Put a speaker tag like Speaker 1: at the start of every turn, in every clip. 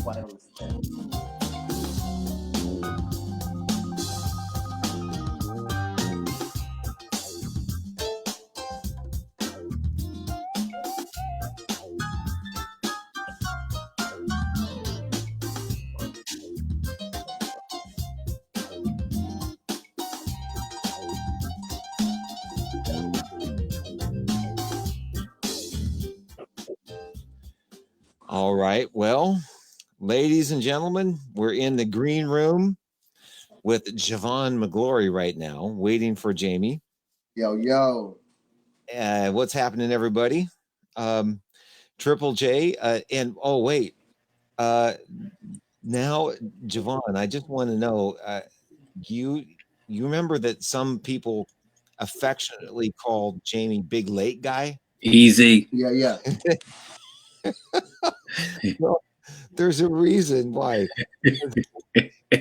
Speaker 1: quite understand.
Speaker 2: All right. Well, ladies and gentlemen, we're in the green room with Javon McGlory right now, waiting for Jamie.
Speaker 1: Yo, yo.
Speaker 2: What's happening, everybody? Um, Triple J. And oh, wait. Uh, now, Javon, I just want to know you you remember that some people affectionately called Jamie Big Late Guy?
Speaker 3: Easy.
Speaker 1: Yeah, yeah.
Speaker 2: Well, there's a reason why.
Speaker 1: Hey,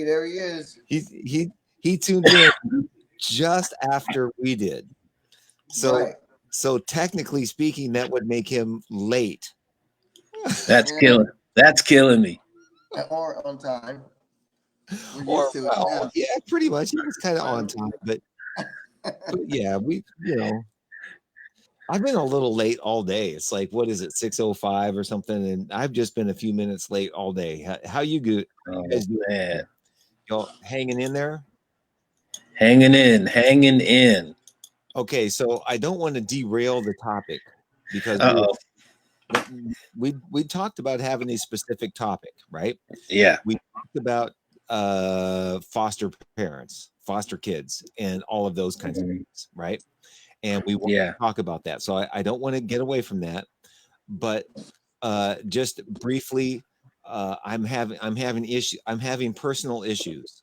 Speaker 1: there he is.
Speaker 2: He tuned in just after we did. So
Speaker 1: Right.
Speaker 2: so technically speaking, that would make him late.
Speaker 3: That's
Speaker 1: Yeah.
Speaker 3: killing. That's killing me.
Speaker 1: Or on time. We're
Speaker 2: Or
Speaker 1: used to it
Speaker 2: well,
Speaker 1: now.
Speaker 2: yeah, pretty much. He was kind of on time, but yeah, I've been a little late all day. It's like what is it, 6:05 or something, and I've just been a few minutes late all day. How you good? You
Speaker 3: Oh
Speaker 2: guys doing?
Speaker 3: man,
Speaker 2: Y'all hanging in there?
Speaker 3: hanging in, hanging in.
Speaker 2: Okay, so I don't want to derail the topic because
Speaker 3: Uh oh.
Speaker 2: we talked about having a specific topic, right?
Speaker 3: Yeah.
Speaker 2: We talked about foster parents, foster kids, and all of those kinds of
Speaker 3: Mhm.
Speaker 2: things, right? And we want
Speaker 3: Yeah.
Speaker 2: to talk about that. So I don't want to get away from that, but just briefly, I'm having personal issues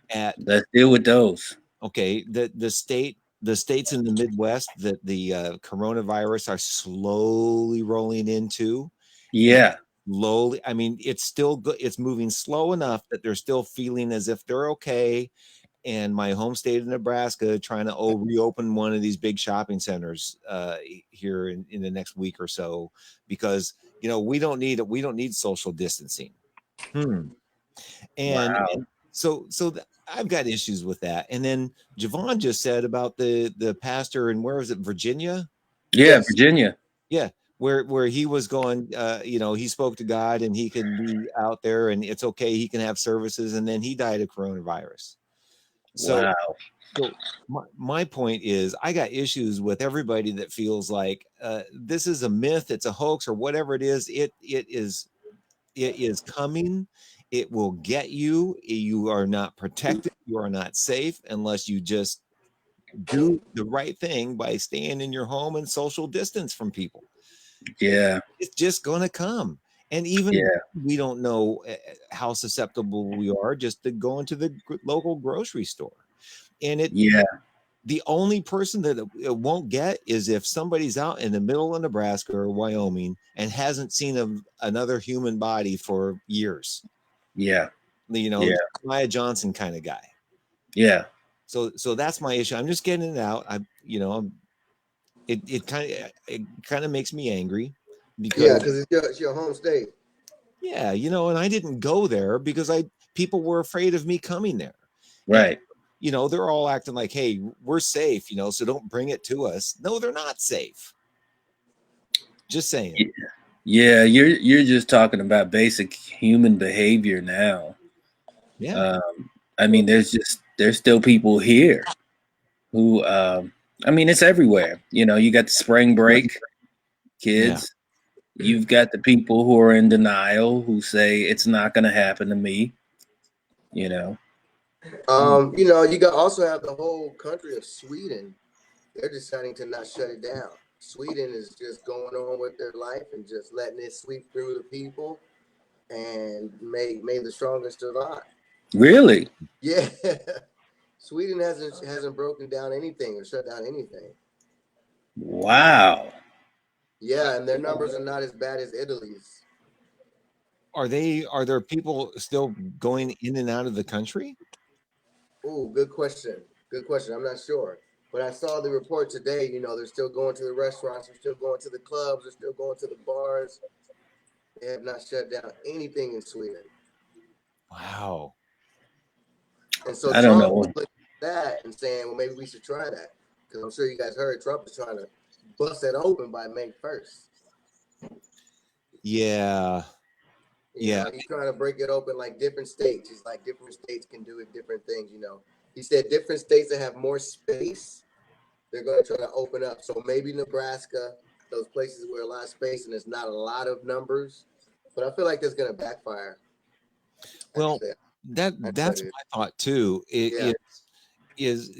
Speaker 2: at
Speaker 3: Let's deal with those.
Speaker 2: okay the states in the Midwest that the coronavirus are slowly rolling into, and
Speaker 3: Yeah.
Speaker 2: slowly, I mean, it's still good. It's moving slow enough that they're still feeling as if they're okay. And my home state of Nebraska trying to reopen one of these big shopping centers here in the next week or so because we don't need social distancing. Hmm. And
Speaker 3: Wow.
Speaker 2: I've got issues with that. And then Javon just said about the pastor and where was it, Virginia?
Speaker 3: Yeah,
Speaker 1: Yes.
Speaker 3: Virginia.
Speaker 2: Yeah, where he was going, he spoke to God and he can be out there and it's okay, he can have services, and then he died of coronavirus. So
Speaker 3: Wow.
Speaker 2: so my point is I got issues with everybody that feels like this is a myth, it's a hoax or whatever it is. It is coming. It will get you. You are not protected. You are not safe unless you just do the right thing by staying in your home and social distance from people.
Speaker 3: Yeah.
Speaker 2: It's just going to come. And even
Speaker 3: Yeah.
Speaker 2: we don't know how susceptible we are just to go into the local grocery store. And
Speaker 3: Yeah.
Speaker 2: the only person that it won't get is if somebody's out in the middle of Nebraska or Wyoming and hasn't seen another human body for years.
Speaker 3: Yeah.
Speaker 2: You know,
Speaker 3: Yeah.
Speaker 2: Maya Johnson kind of guy.
Speaker 3: Yeah.
Speaker 2: So that's my issue. I'm just getting it out. It kind of makes me angry
Speaker 1: Yeah,
Speaker 2: because
Speaker 1: because it's your home state.
Speaker 2: yeah, and I didn't go there because I people were afraid of me coming there. And
Speaker 3: Right.
Speaker 2: they're all acting like, "Hey, we're safe, so don't bring it to us." No, they're not safe. Just saying.
Speaker 3: Y- Yeah. You're just talking about basic human behavior now.
Speaker 2: Yeah.
Speaker 3: I mean, there's still people here who I mean, it's everywhere. You got the spring break
Speaker 2: Yeah.
Speaker 3: kids. You've got the people who are in denial who say it's not going to happen to me. You know.
Speaker 2: Mm.
Speaker 1: You got also have the whole country of Sweden. They're deciding to not shut it down. Sweden is just going on with their life and just letting it sweep through the people and may the strongest survive.
Speaker 3: Really?
Speaker 1: Yeah. Sweden hasn't broken down anything or shut down anything.
Speaker 3: Wow.
Speaker 1: Yeah, and their numbers are not as bad as Italy's.
Speaker 2: Are there people still going in and out of the country?
Speaker 1: Oh, good question. Good question. I'm not sure. But I saw the report today. They're still going to the restaurants. They're still going to the clubs. They're still going to the bars. They have not shut down anything in Sweden.
Speaker 2: Wow.
Speaker 1: And so
Speaker 3: I don't
Speaker 1: Trump
Speaker 3: know.
Speaker 1: was looking at that and saying, well, maybe we should try that. Because I'm sure you guys heard Trump is trying to bust that open by May 1st.
Speaker 2: Yeah.
Speaker 1: You know, he's trying to break it open like different states. He's like, different states can do it, different things, you know. He said different states that have more space, they're going to try to open up. So maybe Nebraska, those places where a lot of space and there's not a lot of numbers. But I feel like that's going to backfire.
Speaker 2: Well, that's my thought too. Is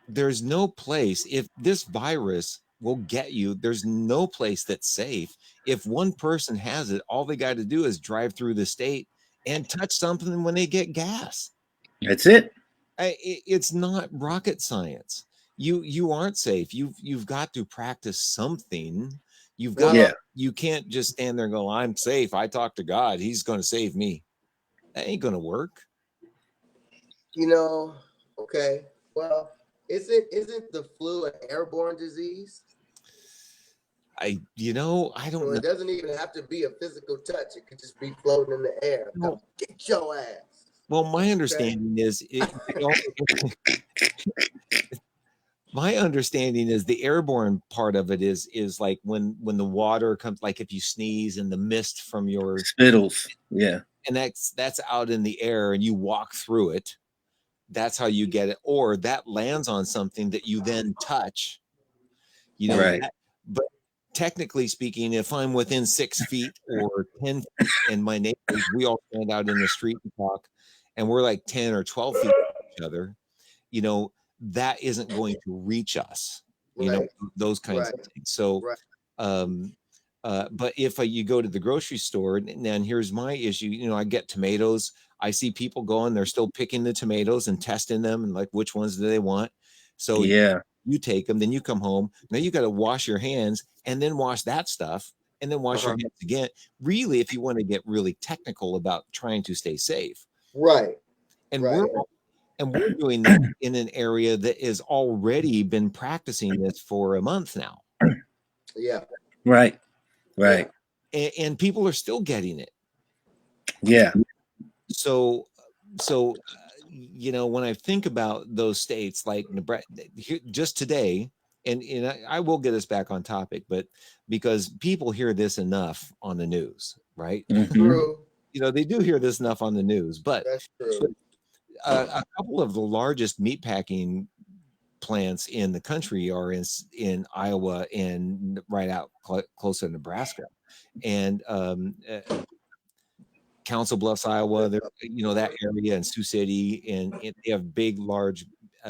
Speaker 2: there's no place, if this virus will get you, there's no place that's safe. If one person has it, all they got to do is drive through the state and touch something when they get gas.
Speaker 3: That's it.
Speaker 2: It's not rocket science. You aren't safe. You've got to practice something. You've got you can't just stand there and go, I'm safe. I talk to God. He's going to save me. That ain't going to work.
Speaker 1: You know, okay. Well, isn't the flu an airborne disease?
Speaker 2: I don't
Speaker 1: So
Speaker 2: know.
Speaker 1: it doesn't even have to be a physical touch. It could just be floating in the air. Come get your ass.
Speaker 2: Well, my understanding is my understanding is the airborne part of it is like when the water comes, like if you sneeze and the mist from your
Speaker 3: spittles,
Speaker 2: and that's out in the air and you walk through it. That's how you get it, or that lands on something that you then touch. You know,
Speaker 3: right.
Speaker 2: But technically speaking, if I'm within 6 feet or 10 feet and my neighbors, we all stand out in the street and talk, and we're like 10 or 12 feet from each other, you know, that isn't going to reach us, you know, those kinds of things. So, but if you go to the grocery store, and here's my issue, you know, I get tomatoes. I see people going, they're still picking the tomatoes and testing them and like, which ones do they want? So you take them, then you come home. Now you got to wash your hands and then wash that stuff and then wash your hands again. Really, if you want to get really technical about trying to stay safe.
Speaker 1: Right.
Speaker 2: And we're doing that in an area that has already been practicing this for a month now.
Speaker 1: Yeah.
Speaker 3: Right. Right.
Speaker 2: And people are still getting it.
Speaker 3: Yeah.
Speaker 2: So you know, when I think about those states like Nebraska, just today, and I will get us back on topic, but because people hear this enough on the news, right?
Speaker 1: True.
Speaker 2: You know, they do hear this enough on the news, but
Speaker 1: that's true.
Speaker 2: A couple of the largest meatpacking plants in the country are in Iowa and right out close to Nebraska, and Council Bluffs, Iowa, you know, that area, and Sioux City, and they have big, large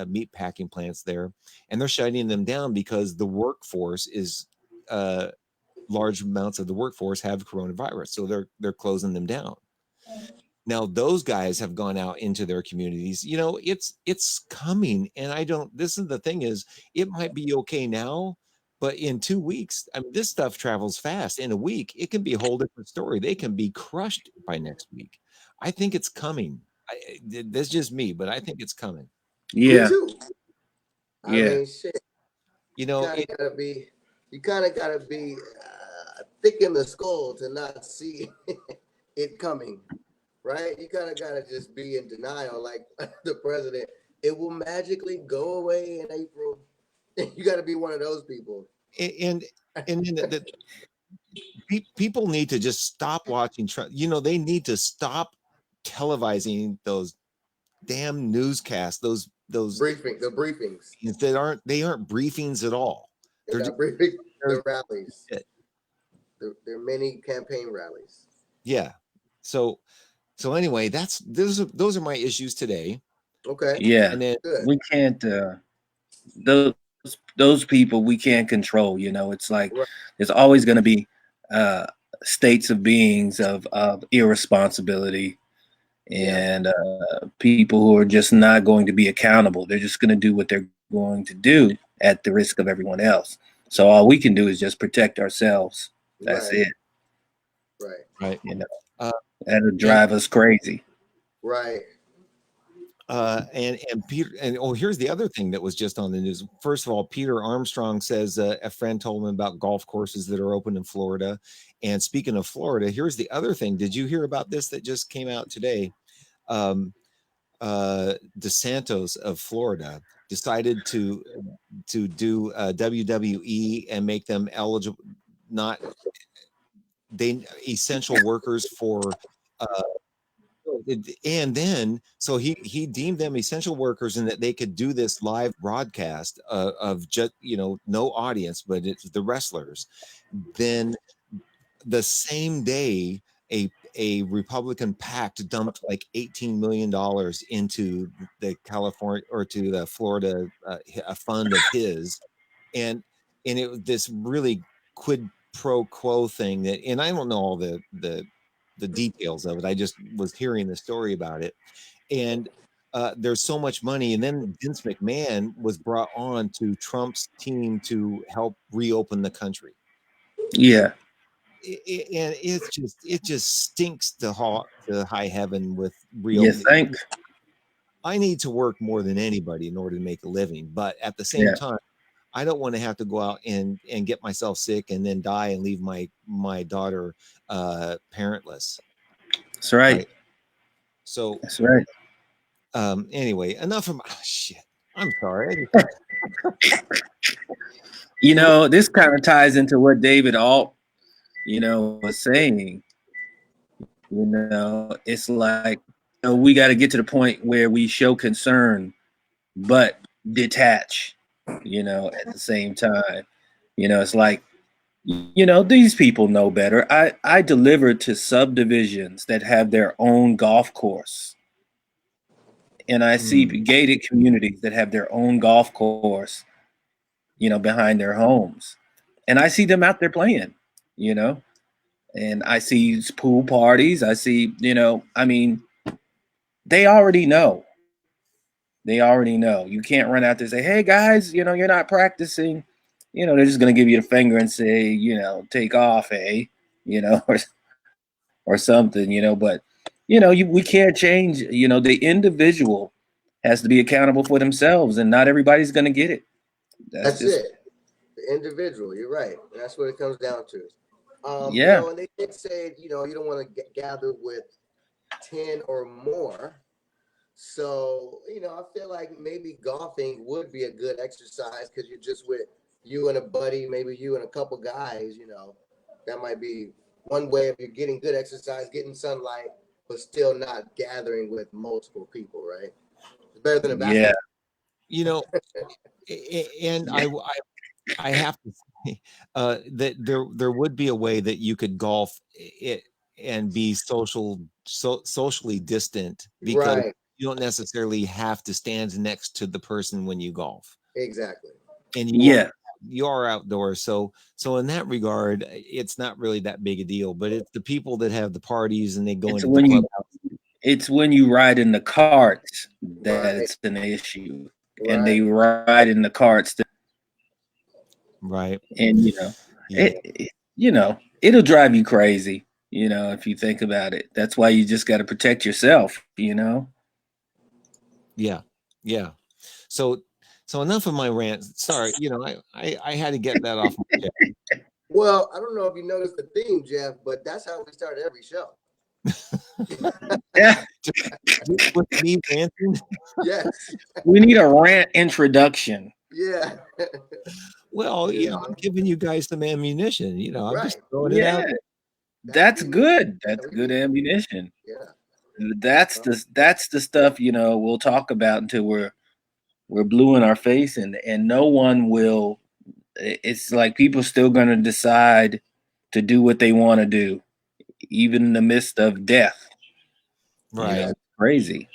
Speaker 2: meat packing plants there, and they're shutting them down because the workforce is large amounts of the workforce have coronavirus, so they're closing them down. Now those guys have gone out into their communities. You know, it's coming, and this is the thing is, it might be okay now, but in 2 weeks, I mean, this stuff travels fast. In a week, it can be a whole different story. They can be crushed by next week. I think it's coming. That's just me, but I think it's coming.
Speaker 3: Yeah.
Speaker 1: Me too. I mean, shit.
Speaker 2: You know,
Speaker 1: you kind of gotta be thick in the skull to not see it coming, right? You kind of gotta just be in denial, like the president. It will magically go away in April. You got to be one of those people.
Speaker 2: And people need to just stop watching. You know, they need to stop televising those damn newscasts. Those the
Speaker 1: briefings
Speaker 2: they aren't briefings at all.
Speaker 1: They're just briefings. They're rallies. They're mini campaign rallies.
Speaker 2: Yeah. So anyway, those are my issues today.
Speaker 1: Okay.
Speaker 3: Yeah.
Speaker 2: And then
Speaker 3: we can't those people we can't control, you know. It's like there's always going to be states of beings of irresponsibility and people who are just not going to be accountable. They're just going to do what they're going to do at the risk of everyone else. So all we can do is just protect ourselves. That's it.
Speaker 1: Right.
Speaker 3: You know, that'll drive us crazy.
Speaker 1: Right.
Speaker 2: And Peter, and oh, here's the other thing that was just on the news. First of all, Peter Armstrong says a friend told him about golf courses that are open in Florida. And speaking of Florida, here's the other thing. Did you hear about this that just came out today? DeSantis of Florida decided to do WWE and make them eligible, not they essential workers for and then so he deemed them essential workers and that they could do this live broadcast of just no audience, but it's the wrestlers. Then the same day a Republican PAC dumped like $18 million into the California or to the Florida a fund of his, and it was this really quid pro quo thing that, and I don't know all the details of it. I just was hearing the story about it, and there's so much money. And then Vince McMahon was brought on to Trump's team to help reopen the country.
Speaker 3: Yeah.
Speaker 2: And it just stinks to high heaven with real.
Speaker 3: Yes, thanks.
Speaker 2: I need to work more than anybody in order to make a living, but at the same time, I don't want to have to go out and get myself sick and then die and leave my daughter parentless.
Speaker 3: That's right.
Speaker 2: So
Speaker 3: that's right.
Speaker 2: Anyway, enough of shit. I'm sorry.
Speaker 3: This kind of ties into what David Alt was saying. It's like we got to get to the point where we show concern but detach at the same time. It's like these people know better. I deliver to subdivisions that have their own golf course, and I see gated communities that have their own golf course behind their homes, and I see them out there playing, and I see pool parties. I see, they already know. You can't run out there and say, hey guys, you're not practicing. They're just going to give you the finger and say, take off, or something, but we can't change, the individual has to be accountable for themselves, and not everybody's going to get it.
Speaker 1: That's just it. The individual, you're right. That's what it comes down to. And they did say, you don't want to gather with 10 or more. So, I feel like maybe golfing would be a good exercise because you're just with you and a buddy, maybe you and a couple guys, that might be one way of you getting good exercise, getting sunlight, but still not gathering with multiple people, right? It's better than a basketball.
Speaker 2: And I have to say that there would be a way that you could golf it and be socially distant, because you don't necessarily have to stand next to the person when you golf.
Speaker 1: Exactly.
Speaker 2: And you are outdoors. So in that regard, it's not really that big a deal, but it's the people that have the parties and they go into the clubhouse.
Speaker 3: It's when you ride in the carts that it's an issue. And they ride in the carts.
Speaker 2: Right.
Speaker 3: And, it'll drive you crazy, if you think about it. That's why you just got to protect yourself,
Speaker 2: Yeah. So enough of my rant. Sorry, I had to get that off my chest.
Speaker 1: Well, I don't know if you noticed the theme, Jeff, but that's how we start every show.
Speaker 3: Yeah.
Speaker 2: With me ranting?
Speaker 1: Yes.
Speaker 3: We need a rant introduction.
Speaker 1: Yeah.
Speaker 2: Well, I'm giving you guys some ammunition. I'm just throwing it out.
Speaker 3: That's good. That's good ammunition.
Speaker 1: Yeah.
Speaker 3: That's the stuff, we'll talk about until we're blue in our face, and no one will. It's like people still going to decide to do what they want to do, even in the midst of death.
Speaker 2: Right.
Speaker 3: It's crazy.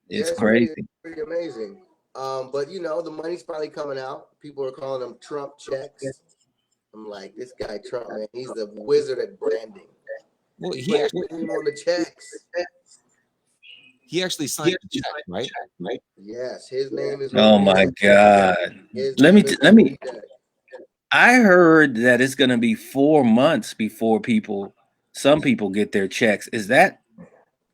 Speaker 3: It's crazy.
Speaker 1: It's pretty amazing. But the money's probably coming out. People are calling them Trump checks. I'm like, this guy Trump, man, he's the wizard at branding.
Speaker 2: Well, he actually
Speaker 1: on the checks.
Speaker 2: He actually signed the check, right?
Speaker 1: Yes, his name is.
Speaker 3: Oh my God! Let me. I heard that it's going to be 4 months before some people get their checks. Is that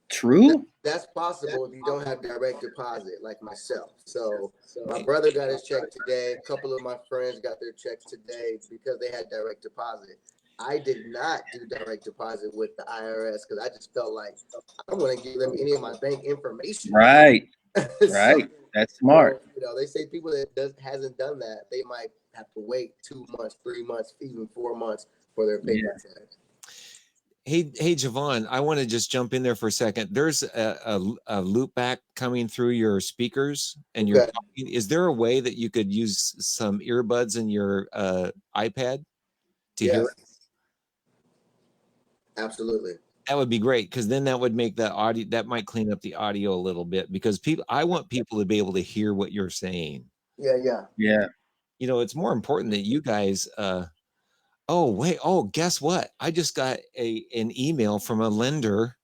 Speaker 3: true?
Speaker 1: that's possible if you don't have direct deposit like myself. So my brother got his check today. A couple of my friends got their checks today because they had direct deposit. I did not do direct deposit with the IRS because I just felt like I don't want to give them any of my bank information.
Speaker 3: Right.
Speaker 1: So,
Speaker 3: Right. That's smart.
Speaker 1: they say people that hasn't done that, they might have to wait 2 months, 3 months, even 4 months for their paper check.
Speaker 2: Hey, Javon, I want to just jump in there for a second. There's a loop back coming through your speakers, and you're talking. Is there a way that you could use some earbuds in your iPad to hear it?
Speaker 1: Absolutely.
Speaker 2: That would be great, because then that would make the audio, that might clean up the audio a little bit, because I want people to be able to hear what you're saying.
Speaker 1: Yeah.
Speaker 2: It's more important that you guys guess what? I just got an email from a lender.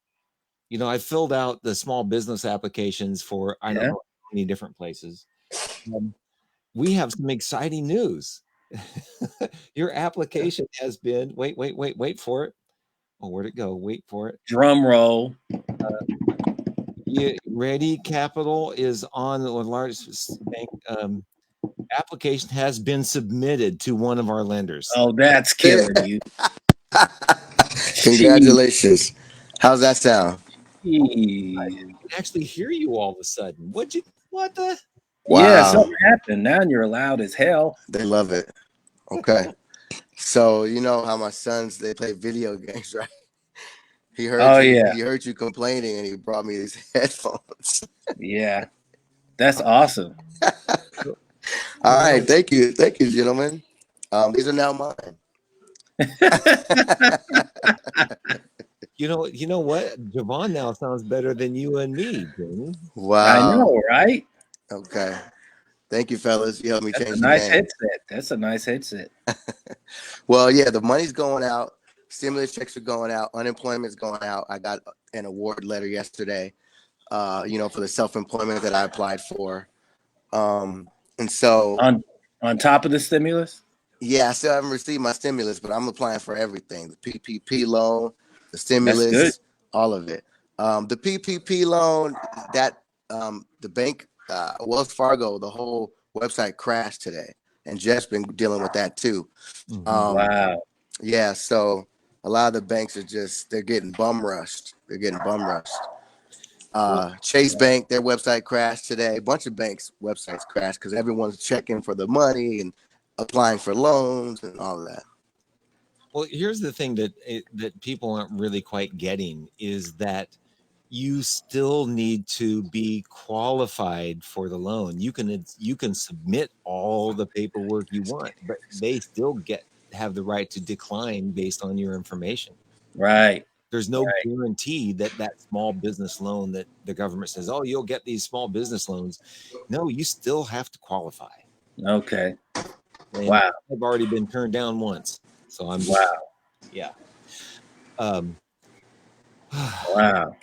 Speaker 2: I filled out the small business applications for I don't know how many different places. We have some exciting news. Your application has been wait for it. Oh, where'd it go? Wait for it.
Speaker 3: Drum roll.
Speaker 2: Ready Capital is on the largest bank. Application has been submitted to one of our lenders.
Speaker 3: Oh, that's killing you.
Speaker 1: Congratulations. How's that sound?
Speaker 2: I can actually hear you all of a sudden. What the?
Speaker 3: Wow. Yeah, something happened. Now you're loud as hell.
Speaker 1: They love it. Okay. So you know how my sons, they play video games, right? He heard he heard you complaining, and he brought me these headphones.
Speaker 3: Yeah. That's awesome.
Speaker 1: All right. Thank you, gentlemen. These are now mine.
Speaker 2: You know what? Javon now sounds better than you and me, Jamie.
Speaker 1: Wow.
Speaker 3: I know, right?
Speaker 1: Okay. Thank you, fellas. You helped me change the
Speaker 3: nice
Speaker 1: game.
Speaker 3: Headset. That's a nice headset.
Speaker 1: Well, yeah, the money's going out. Stimulus checks are going out. Unemployment's going out. I got an award letter yesterday, for the self-employment that I applied for. And so
Speaker 3: on top of the stimulus?
Speaker 1: Yeah, I still haven't received my stimulus, but I'm applying for everything. The PPP loan, the stimulus, all of it. The PPP loan, that the bank, Wells Fargo, the whole website crashed today. And Jeff's been dealing with that too.
Speaker 3: Wow.
Speaker 1: Yeah, so a lot of the banks they're getting bum rushed. Chase Bank, their website crashed today. A bunch of banks' websites crashed because everyone's checking for the money and applying for loans and all of that.
Speaker 2: Well, here's the thing that people aren't really quite getting is that you still need to be qualified for the loan. You can submit all the paperwork you want, but they still have the right to decline based on your information.
Speaker 3: Right.
Speaker 2: There's no guarantee that small business loan that the government says, oh, you'll get these small business loans. No, you still have to qualify.
Speaker 3: Okay.
Speaker 2: And wow. I've already been turned down once. So I'm yeah.
Speaker 3: Wow.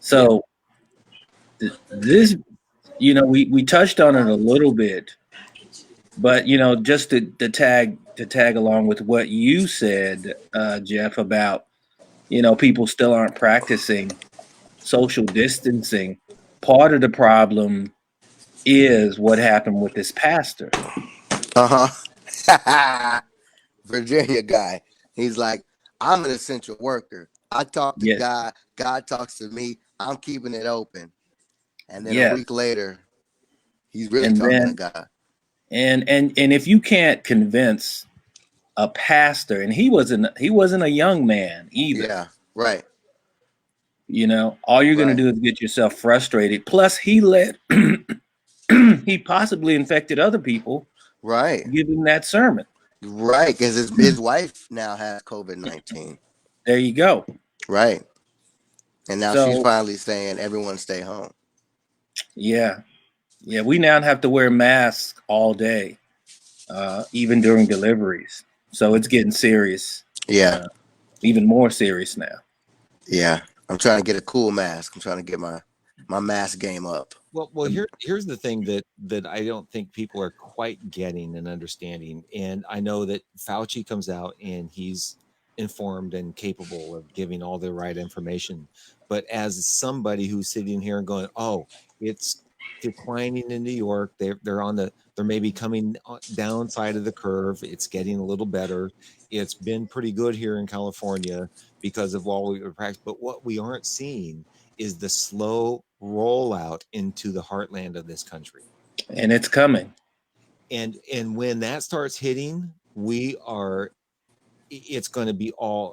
Speaker 3: So this, we touched on it a little bit, but just to tag along with what you said, Jeff, about people still aren't practicing social distancing. Part of the problem is what happened with this pastor.
Speaker 1: Virginia guy. He's like, I'm an essential worker. I talk to God. God talks to me. I'm keeping it open. And then a week later, he's really talking to God.
Speaker 3: And if you can't convince a pastor, and he wasn't a young man either.
Speaker 1: Yeah, right.
Speaker 3: All you're going to do is get yourself frustrated. Plus, he he possibly infected other people.
Speaker 1: Right.
Speaker 3: Giving that sermon.
Speaker 1: Right, because his wife now has COVID-19.
Speaker 3: There you go.
Speaker 1: Right. And now she's finally saying everyone stay home.
Speaker 3: Yeah. Yeah, we now have to wear masks all day, even during deliveries. So it's getting serious.
Speaker 1: Yeah.
Speaker 3: Even more serious now.
Speaker 1: Yeah. I'm trying to get a cool mask. I'm trying to get my mask game up.
Speaker 2: Well, here's the thing that I don't think people are quite getting and understanding. And I know that Fauci comes out and he's informed and capable of giving all the right information. But as somebody who's sitting here and going, oh, it's declining in New York, they're maybe coming downside of the curve. It's getting a little better. It's been pretty good here in California because of all we practice. But what we aren't seeing is the slow rollout into the heartland of this country.
Speaker 3: And it's coming.
Speaker 2: And when that starts hitting, it's going to be a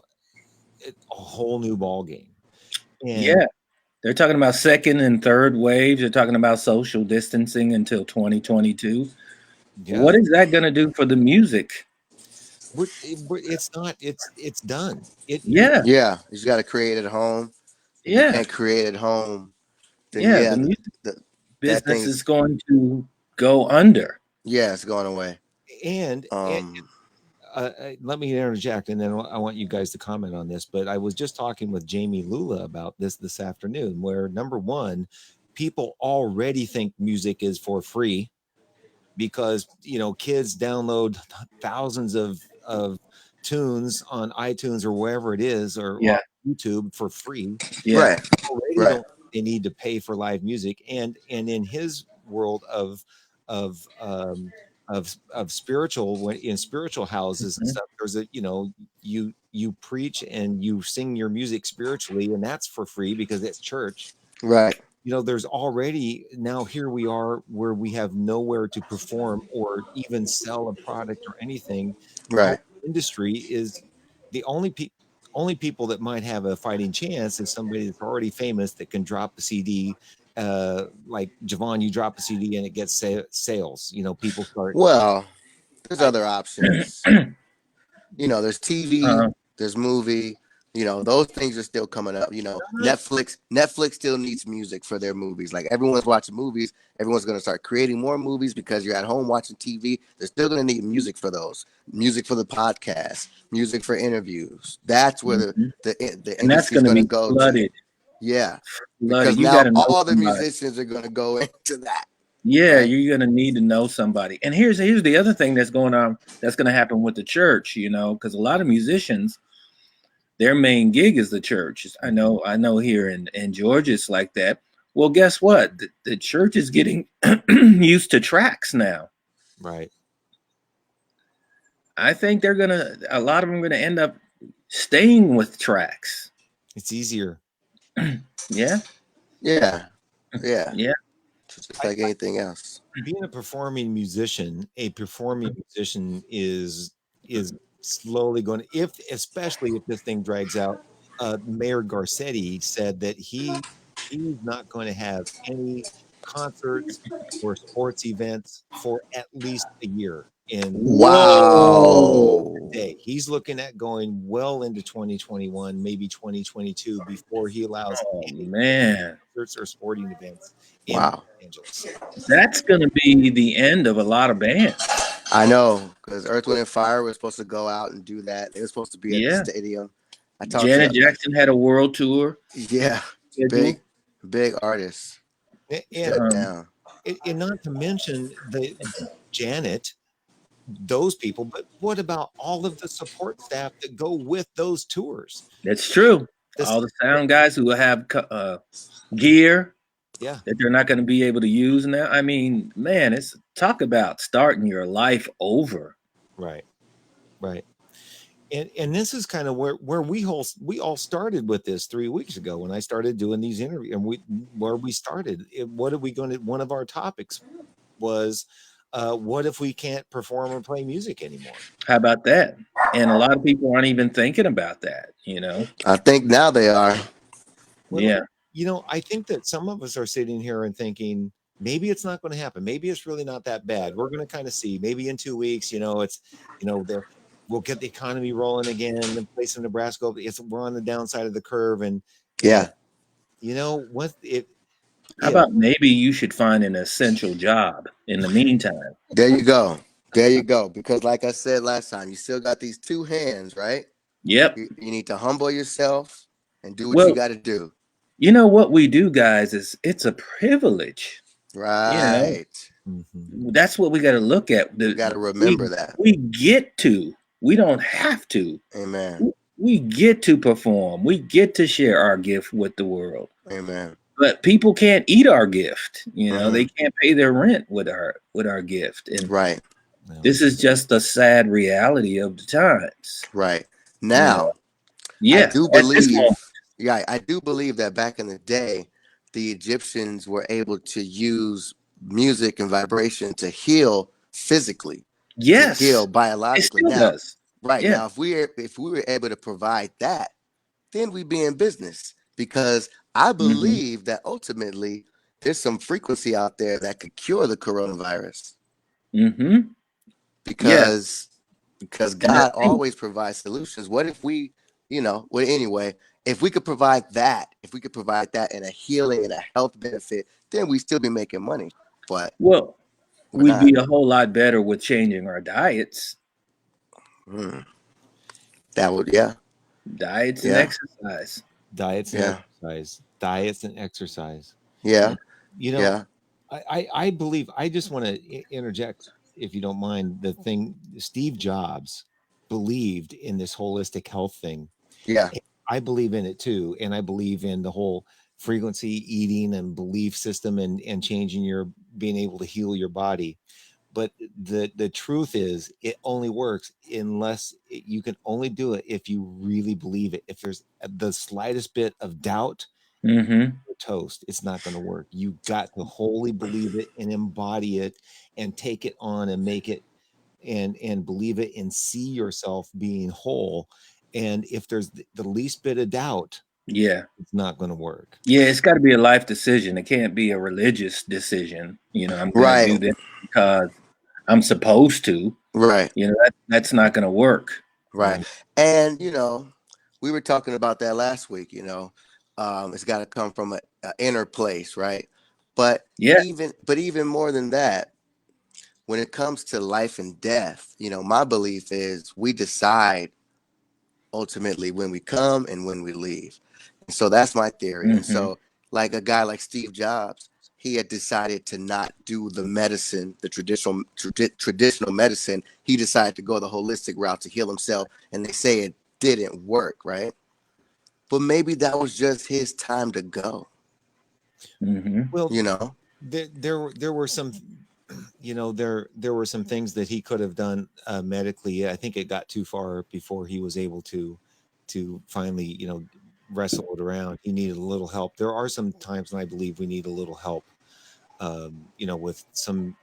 Speaker 2: whole new ball game. And
Speaker 3: yeah, they're talking about second and third waves. They're talking about social distancing until 2022. Yeah. What is that going to do for the music?
Speaker 2: It's not. It's done.
Speaker 3: Yeah.
Speaker 1: You got to create at home.
Speaker 3: Yeah.
Speaker 1: You can't create at home.
Speaker 3: Then the business is going to go under.
Speaker 1: Yeah, it's going away.
Speaker 2: And let me interject, and then I want you guys to comment on this. But I was just talking with Jamie Lula about this afternoon, where number one, people already think music is for free because kids download thousands of tunes on iTunes or wherever it is, or on YouTube for free.
Speaker 3: Yeah,
Speaker 1: right.
Speaker 2: They need to pay for live music, and in his world of spiritual, in spiritual houses and stuff, there's you preach and you sing your music spiritually, and that's for free because it's church,
Speaker 1: right?
Speaker 2: There's already, now here we are where we have nowhere to perform or even sell a product or anything.
Speaker 1: Right.
Speaker 2: The industry is the only people that might have a fighting chance is somebody that's already famous that can drop the CD. Like Javon, you drop a CD and it gets sales. People start.
Speaker 1: Well, there's other options. There's TV, there's movie. Those things are still coming up. Netflix still needs music for their movies. Like everyone's watching movies, everyone's going to start creating more movies because you're at home watching TV. They're still going to need music for those. Music for the podcast, music for interviews. That's where the industry's going to go
Speaker 3: flooded.
Speaker 1: Yeah,
Speaker 3: because
Speaker 1: now all the musicians are going to go into that.
Speaker 3: Yeah, right? You're going to need to know somebody. And here's the other thing that's going on. That's going to happen with the church. Because a lot of musicians, their main gig is the church. I know here in Georgia it's like that. Well, guess what? The church is getting used to tracks now.
Speaker 2: Right.
Speaker 3: I think a lot of them are going to end up staying with tracks.
Speaker 2: It's easier.
Speaker 3: Yeah.
Speaker 1: Just like anything else.
Speaker 2: Being a performing musician is slowly going to, especially if this thing drags out. Mayor Garcetti said that he's not going to have any concerts or sports events for at least a year.
Speaker 1: Wow.
Speaker 2: He's looking at going well into 2021, maybe 2022 before he allows concerts or sporting events in Los Angeles.
Speaker 3: That's going to be the end of a lot of bands.
Speaker 1: I know, because Earth, Wind, and Fire was supposed to go out and do that. They were supposed to be at the stadium.
Speaker 3: Janet Jackson had a world tour.
Speaker 1: Yeah, big artists.
Speaker 2: And not to mention the Janet, those people, but what about all of the support staff that go with those tours?
Speaker 3: That's true. All the sound guys who have gear that they're not going to be able to use now. I mean, man, it's talk about starting your life over.
Speaker 2: Right. And this is kind of where we all started with this 3 weeks ago when I started doing these interviews, and we started. One of our topics was, what if we can't perform or play music anymore?
Speaker 3: How about that? And a lot of people aren't even thinking about that,
Speaker 1: I think now they are.
Speaker 2: Well, I think that some of us are sitting here and thinking, maybe it's not going to happen. Maybe it's really not that bad. We're going to kind of see. Maybe in 2 weeks, we'll get the economy rolling again. The place in Nebraska, we're on the downside of the curve. And
Speaker 1: how
Speaker 3: about maybe you should find an essential job in the meantime?
Speaker 1: There you go. Because like I said last time, you still got these two hands, right?
Speaker 3: Yep.
Speaker 1: You need to humble yourself and do what you got to do.
Speaker 3: What we do, guys, is it's a privilege.
Speaker 1: Right.
Speaker 3: That's what we got to look at.
Speaker 1: You got to remember that.
Speaker 3: We get to. We don't have to.
Speaker 1: Amen.
Speaker 3: we get to perform. We get to share our gift with the world.
Speaker 1: Amen.
Speaker 3: But people can't eat our gift. You know,
Speaker 1: Mhm.
Speaker 3: they can't pay their rent with our gift. And
Speaker 1: Right.
Speaker 2: No.
Speaker 3: this is just a sad reality of the times.
Speaker 1: Right.
Speaker 3: You
Speaker 1: Now,
Speaker 3: know? Yeah.
Speaker 1: I do
Speaker 3: At this
Speaker 1: believe,
Speaker 3: moment,
Speaker 1: yeah, I do believe that back in the day, the Egyptians were able to use music and vibration to heal physically, to
Speaker 3: yes,
Speaker 1: heal
Speaker 3: it
Speaker 1: biologically.
Speaker 3: still
Speaker 1: Now,
Speaker 3: does.
Speaker 1: right
Speaker 3: Yeah.
Speaker 1: now, if we were able to provide that, then we'd be in business, because I
Speaker 3: Mhm.
Speaker 1: believe that ultimately there's some frequency out there that could cure the coronavirus,
Speaker 3: Mm-hmm. Yeah.
Speaker 1: because
Speaker 3: And the
Speaker 1: God
Speaker 3: thing,
Speaker 1: always provides solutions. What if we, well, anyway, if we could provide that, and a healing and a health benefit, then we still be making money. But
Speaker 3: well,
Speaker 1: we're
Speaker 3: we'd
Speaker 1: not.
Speaker 3: be a whole lot better with changing our diets,
Speaker 1: Mm, that would, yeah,
Speaker 3: diets and
Speaker 1: yeah,
Speaker 3: exercise.
Speaker 2: Diets and
Speaker 1: yeah,
Speaker 2: exercise. Diets and exercise.
Speaker 1: yeah,
Speaker 2: You know,
Speaker 1: yeah,
Speaker 2: I believe, I just want to interject, if you don't mind, the thing. Steve Jobs believed in this holistic health thing.
Speaker 1: yeah,
Speaker 2: I believe in it too. And I believe in the whole frequency eating and belief system, and changing your, being able to heal your body. But the truth is, it only works unless you can only do it if you really believe it. If there's the slightest bit of doubt,
Speaker 3: Mm-hmm.
Speaker 2: you're toast. It's not going to work. You got to wholly believe it and embody it and take it on and make it, and believe it and see yourself being whole. And if there's the least bit of doubt,
Speaker 3: Yeah.
Speaker 2: it's not going to work.
Speaker 3: Yeah, it's got to be a life decision. It can't be a religious decision. You know, I'm going to
Speaker 1: right,
Speaker 3: do this because I'm supposed to.
Speaker 1: right,
Speaker 3: You know, that's not going to work.
Speaker 1: right. And we were talking about that last week. It's got to come from a inner place, right? But
Speaker 3: Yeah.
Speaker 1: even more than that, when it comes to life and death, my belief is we decide ultimately when we come and when we leave. And so that's my theory. And
Speaker 3: Mm-hmm.
Speaker 1: so, like a guy like Steve Jobs, he had decided to not do the medicine, the traditional medicine. He decided to go the holistic route to heal himself. And they say it didn't work, right? But maybe that was just his time to go,
Speaker 3: Mm-hmm.
Speaker 2: Well,
Speaker 1: you know?
Speaker 2: there were some, there were some things that he could have done medically. I think it got too far before he was able to finally, wrestle it around. He needed a little help. There are some times when I believe we need a little help, with some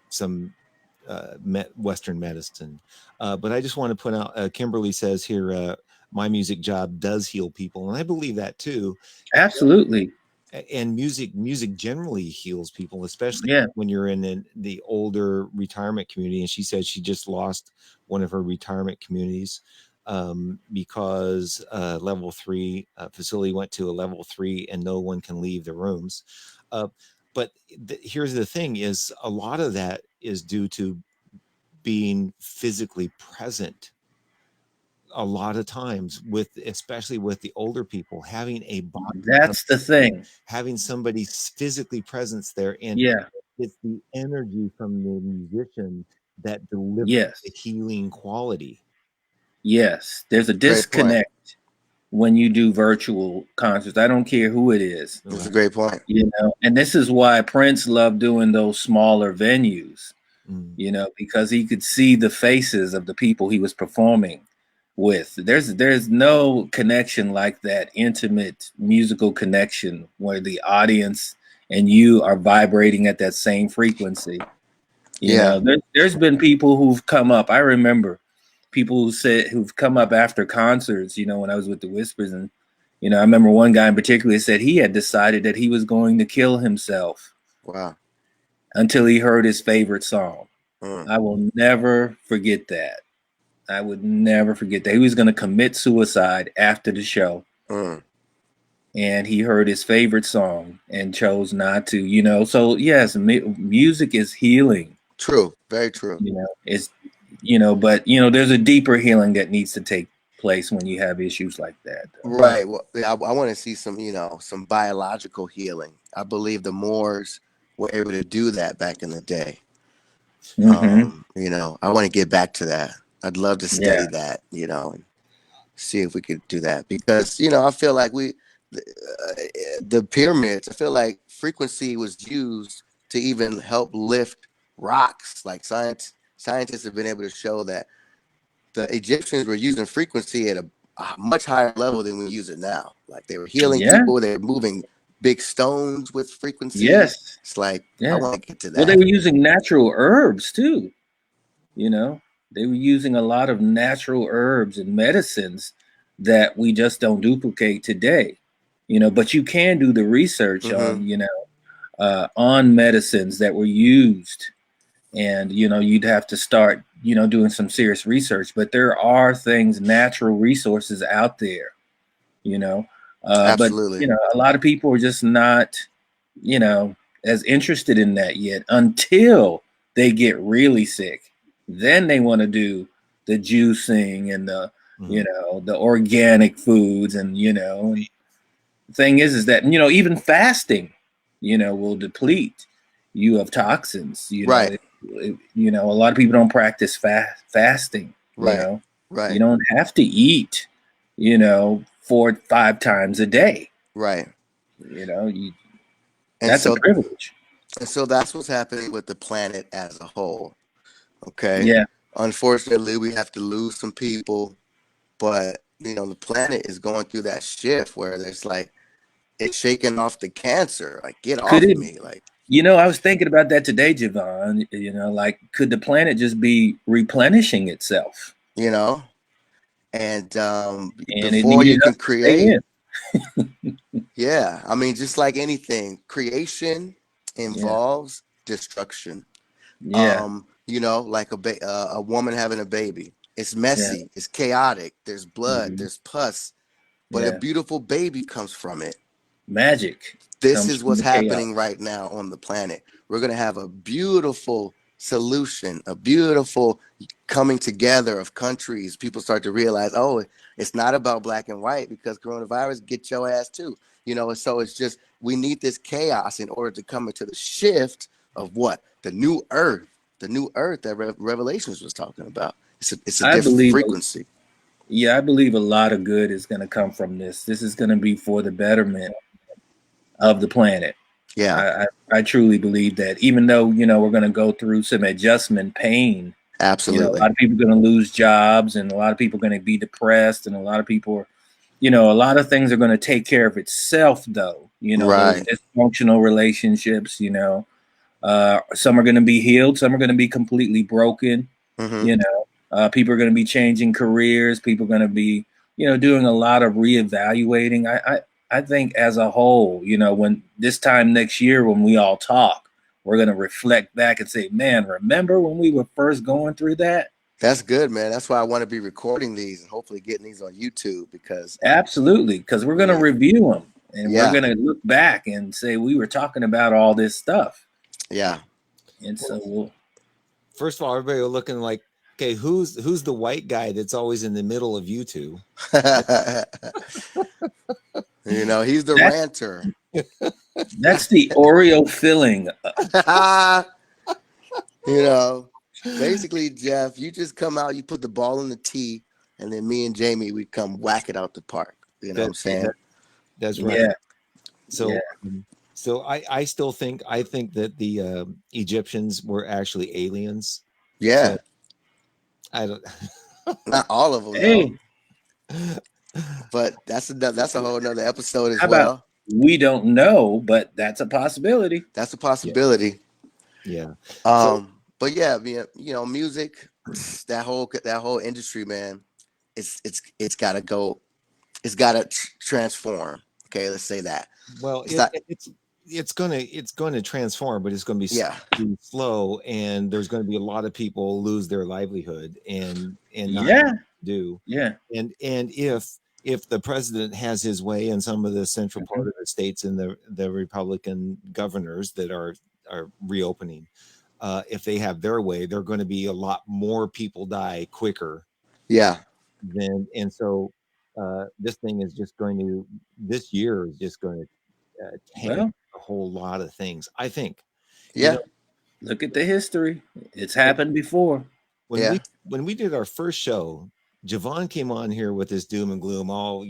Speaker 2: Western medicine. But I just want to point out, Kimberly says here, my music job does heal people, and I believe that too.
Speaker 3: Absolutely.
Speaker 2: And music generally heals people, especially
Speaker 3: Yeah.
Speaker 2: when you're in the older retirement community. And she said she just lost one of her retirement communities, because level 3 facility went to a level 3 and no one can leave the rooms. But here's the thing: is a lot of that is due to being physically present. A lot of times, especially with the older people, having a body,
Speaker 3: That's the thing.
Speaker 2: having somebody physically presence there, and
Speaker 3: Yeah.
Speaker 2: it's the energy from the musician that delivers
Speaker 3: Yes.
Speaker 2: the healing quality.
Speaker 3: Yes. There's a
Speaker 1: Great point.
Speaker 3: disconnect when you do virtual concerts. I don't care who it is.
Speaker 1: That's a great point.
Speaker 3: And this is why Prince loved doing those smaller venues, because he could see the faces of the people he was performing with. There's no connection like that intimate musical connection where the audience and you are vibrating at that same frequency.
Speaker 1: Yeah.
Speaker 3: There's been people who've come up. I remember people who've come up after concerts, when I was with the Whispers, and I remember one guy in particular said he had decided that he was going to kill himself.
Speaker 1: Wow.
Speaker 3: Until he heard his favorite song.
Speaker 1: Mm.
Speaker 3: I will never forget that. I would never forget that. He was going to commit suicide after the show.
Speaker 1: Mm.
Speaker 3: And he heard his favorite song and chose not to, So yes, music is healing.
Speaker 1: True. Very true.
Speaker 3: It's, but there's a deeper healing that needs to take place when you have issues like that.
Speaker 1: Right. Well, I want to see some biological healing. I believe the Moors were able to do that back in the day.
Speaker 3: Mm-hmm.
Speaker 1: I want to get back to that. I'd love to study that, see if we could do that, because I feel like the pyramids. I feel like frequency was used to even help lift rocks. Like scientists have been able to show that the Egyptians were using frequency at a much higher level than we use it now. Like they were healing
Speaker 3: Yeah.
Speaker 1: people, they were moving big stones with frequency.
Speaker 3: Yes.
Speaker 1: It's like I
Speaker 3: Yeah.
Speaker 1: want to get to that.
Speaker 3: Well, they were using natural herbs too. They were using a lot of natural herbs and medicines that we just don't duplicate today. But you can do the research on medicines that were used, and you'd have to start doing some serious research. But there are things, natural resources out there, but
Speaker 1: Absolutely.
Speaker 3: a lot of people are just not as interested in that yet, until they get really sick. Then they want to do the juicing and the the organic foods, and the thing is that even fasting will deplete you of toxins.
Speaker 1: Right.
Speaker 3: A lot of people don't practice fasting.
Speaker 1: Right. Right.
Speaker 3: You don't have to eat 4-5 times a day.
Speaker 1: Right.
Speaker 3: That's a privilege.
Speaker 1: And so that's what's happening with the planet as a whole. Okay.
Speaker 3: Yeah.
Speaker 1: Unfortunately, we have to lose some people, but the planet is going through that shift where there's like it's shaking off the cancer. Like, get off me. Like,
Speaker 3: I was thinking about that today, Javon. Like, could the planet just be replenishing itself?
Speaker 1: And
Speaker 3: and
Speaker 1: before you can create.
Speaker 3: Yeah,
Speaker 1: I mean, just like anything, creation involves destruction.
Speaker 3: Yeah.
Speaker 1: Like a woman having a baby. It's messy. It's chaotic. There's blood. There's pus. But a beautiful baby comes from it.
Speaker 3: Magic.
Speaker 1: This is what's happening right now on the planet. We're going to have a beautiful solution, a beautiful coming together of countries. People start to realize, oh, it's not about black and white, because coronavirus get your ass too. So it's just, we need this chaos in order to come into the shift of what? The new earth that Revelations was talking about. It's a different frequency.
Speaker 3: I believe a lot of good is going to come from this. This is going to be for the betterment of the planet.
Speaker 1: Yeah.
Speaker 3: I truly believe that, even though, we're going to go through some adjustment pain.
Speaker 1: Absolutely.
Speaker 3: A lot of people are going to lose jobs, and a lot of people are going to be depressed, and a lot of people are, a lot of things are going to take care of itself, though.
Speaker 1: Right.
Speaker 3: Those dysfunctional relationships, some are going to be healed. Some are going to be completely broken.
Speaker 1: Mm-hmm.
Speaker 3: People are going to be changing careers. People are going to be, doing a lot of reevaluating. I think as a whole, when this time next year, when we all talk, we're going to reflect back and say, man, remember when we were first going through that?
Speaker 1: That's good, man. That's why I want to be recording these and hopefully getting these on YouTube, because
Speaker 3: absolutely, because we're going to review them, and we're going to look back and say we were talking about all this stuff.
Speaker 1: Yeah.
Speaker 3: And so
Speaker 2: first of all, everybody are looking like, okay, who's the white guy that's always in the middle of you two?
Speaker 1: He's the ranter.
Speaker 3: That's the Oreo filling.
Speaker 1: Basically, Jeff, you just come out, you put the ball in the tee, and then me and Jamie, we come whack it out the park. What I'm saying?
Speaker 2: That's right.
Speaker 3: Yeah.
Speaker 2: So I still think that the Egyptians were actually aliens.
Speaker 1: Yeah.
Speaker 2: So I don't.
Speaker 1: Not all of them.
Speaker 3: Hey.
Speaker 1: But that's a whole nother episode as
Speaker 3: How
Speaker 1: well.
Speaker 3: About, we don't know, but that's a possibility.
Speaker 1: That's a possibility.
Speaker 2: Yeah.
Speaker 1: But yeah, music, that whole industry, man, it's got to go. It's got to transform. Okay, let's say that.
Speaker 2: Well, it's going to transform, but it's going to be slow, and there's going to be a lot of people lose their livelihood and not do.
Speaker 3: Yeah.
Speaker 2: And if the president has his way in some of the central part of the states and the Republican governors that are reopening, if they have their way, there are going to be a lot more people die quicker.
Speaker 1: Yeah.
Speaker 2: And so this thing is just going to, this year is just going to tank a whole lot of things, I think.
Speaker 1: Yeah.
Speaker 3: Look at the history. It's happened before.
Speaker 2: When we did our first show Javon came on here with this doom and gloom. All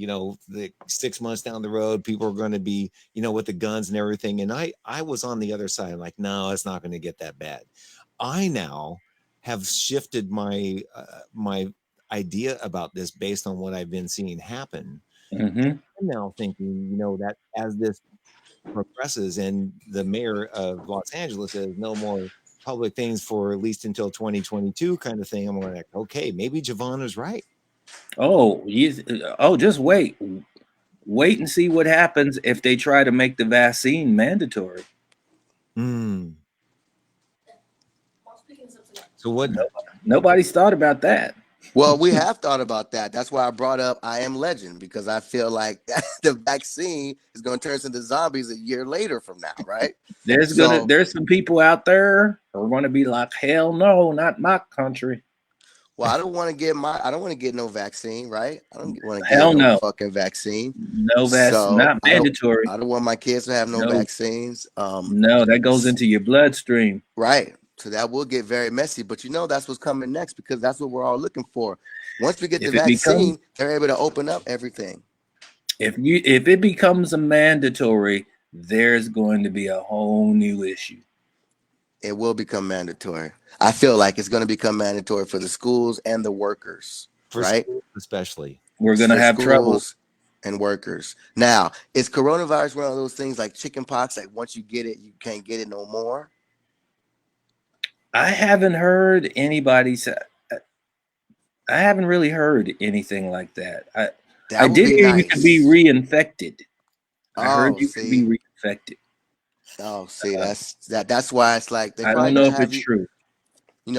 Speaker 2: the 6 months down the road, people are going to be, with the guns and everything. And I was on the other side. I'm like, no, it's not going to get that bad. I now have shifted my my idea about this based on what I've been seeing happen. I'm now thinking, that as this progresses and the mayor of Los Angeles says no more public things for at least until 2022 kind of thing, I'm like, okay, maybe Javon is right.
Speaker 3: Just wait and see what happens if they try to make the vaccine mandatory.
Speaker 2: So what?
Speaker 3: Nobody's thought about that.
Speaker 1: Well, we have thought about that. That's why I brought up I Am Legend, because I feel like the vaccine is going to turn us into zombies a year later from now, right?
Speaker 3: There's some people out there who are going to be like, hell no, not my country.
Speaker 1: Well, I don't want to get no vaccine, right? I don't want to get no fucking vaccine.
Speaker 3: No vaccine, not mandatory.
Speaker 1: I don't want my kids to have no vaccines.
Speaker 3: No, that goes into your bloodstream.
Speaker 1: Right. So that will get very messy, but that's what's coming next, because that's what we're all looking for. Once we get the vaccine, they're able to open up everything.
Speaker 3: If it becomes a mandatory, there's going to be a whole new issue.
Speaker 1: It will become mandatory. I feel like it's going to become mandatory for the schools and the workers, right?
Speaker 2: Especially.
Speaker 3: We're going to have trouble.
Speaker 1: And workers. Now, is coronavirus one of those things like chicken pox? Like once you get it, you can't get it no more?
Speaker 3: I haven't heard anybody say. I haven't really heard anything like that. I did hear you could be reinfected. I heard you could be reinfected.
Speaker 1: Oh, see, that's why it's like
Speaker 3: I don't know if it's true.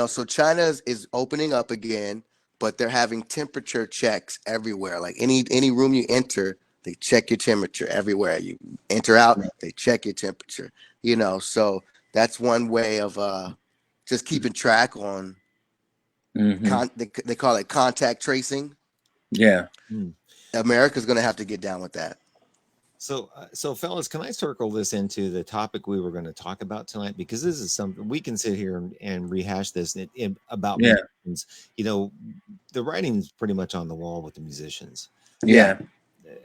Speaker 1: So China is opening up again, but they're having temperature checks everywhere. Like any room you enter, they check your temperature everywhere. You enter out, they check your temperature. So that's one way of just keeping track on. They call it contact tracing.
Speaker 3: Yeah.
Speaker 1: America's going to have to get down with that.
Speaker 2: So fellas, can I circle this into the topic we were going to talk about tonight? Because this is something we can sit here and rehash this about musicians. The writing's pretty much on the wall with the musicians.
Speaker 3: Yeah.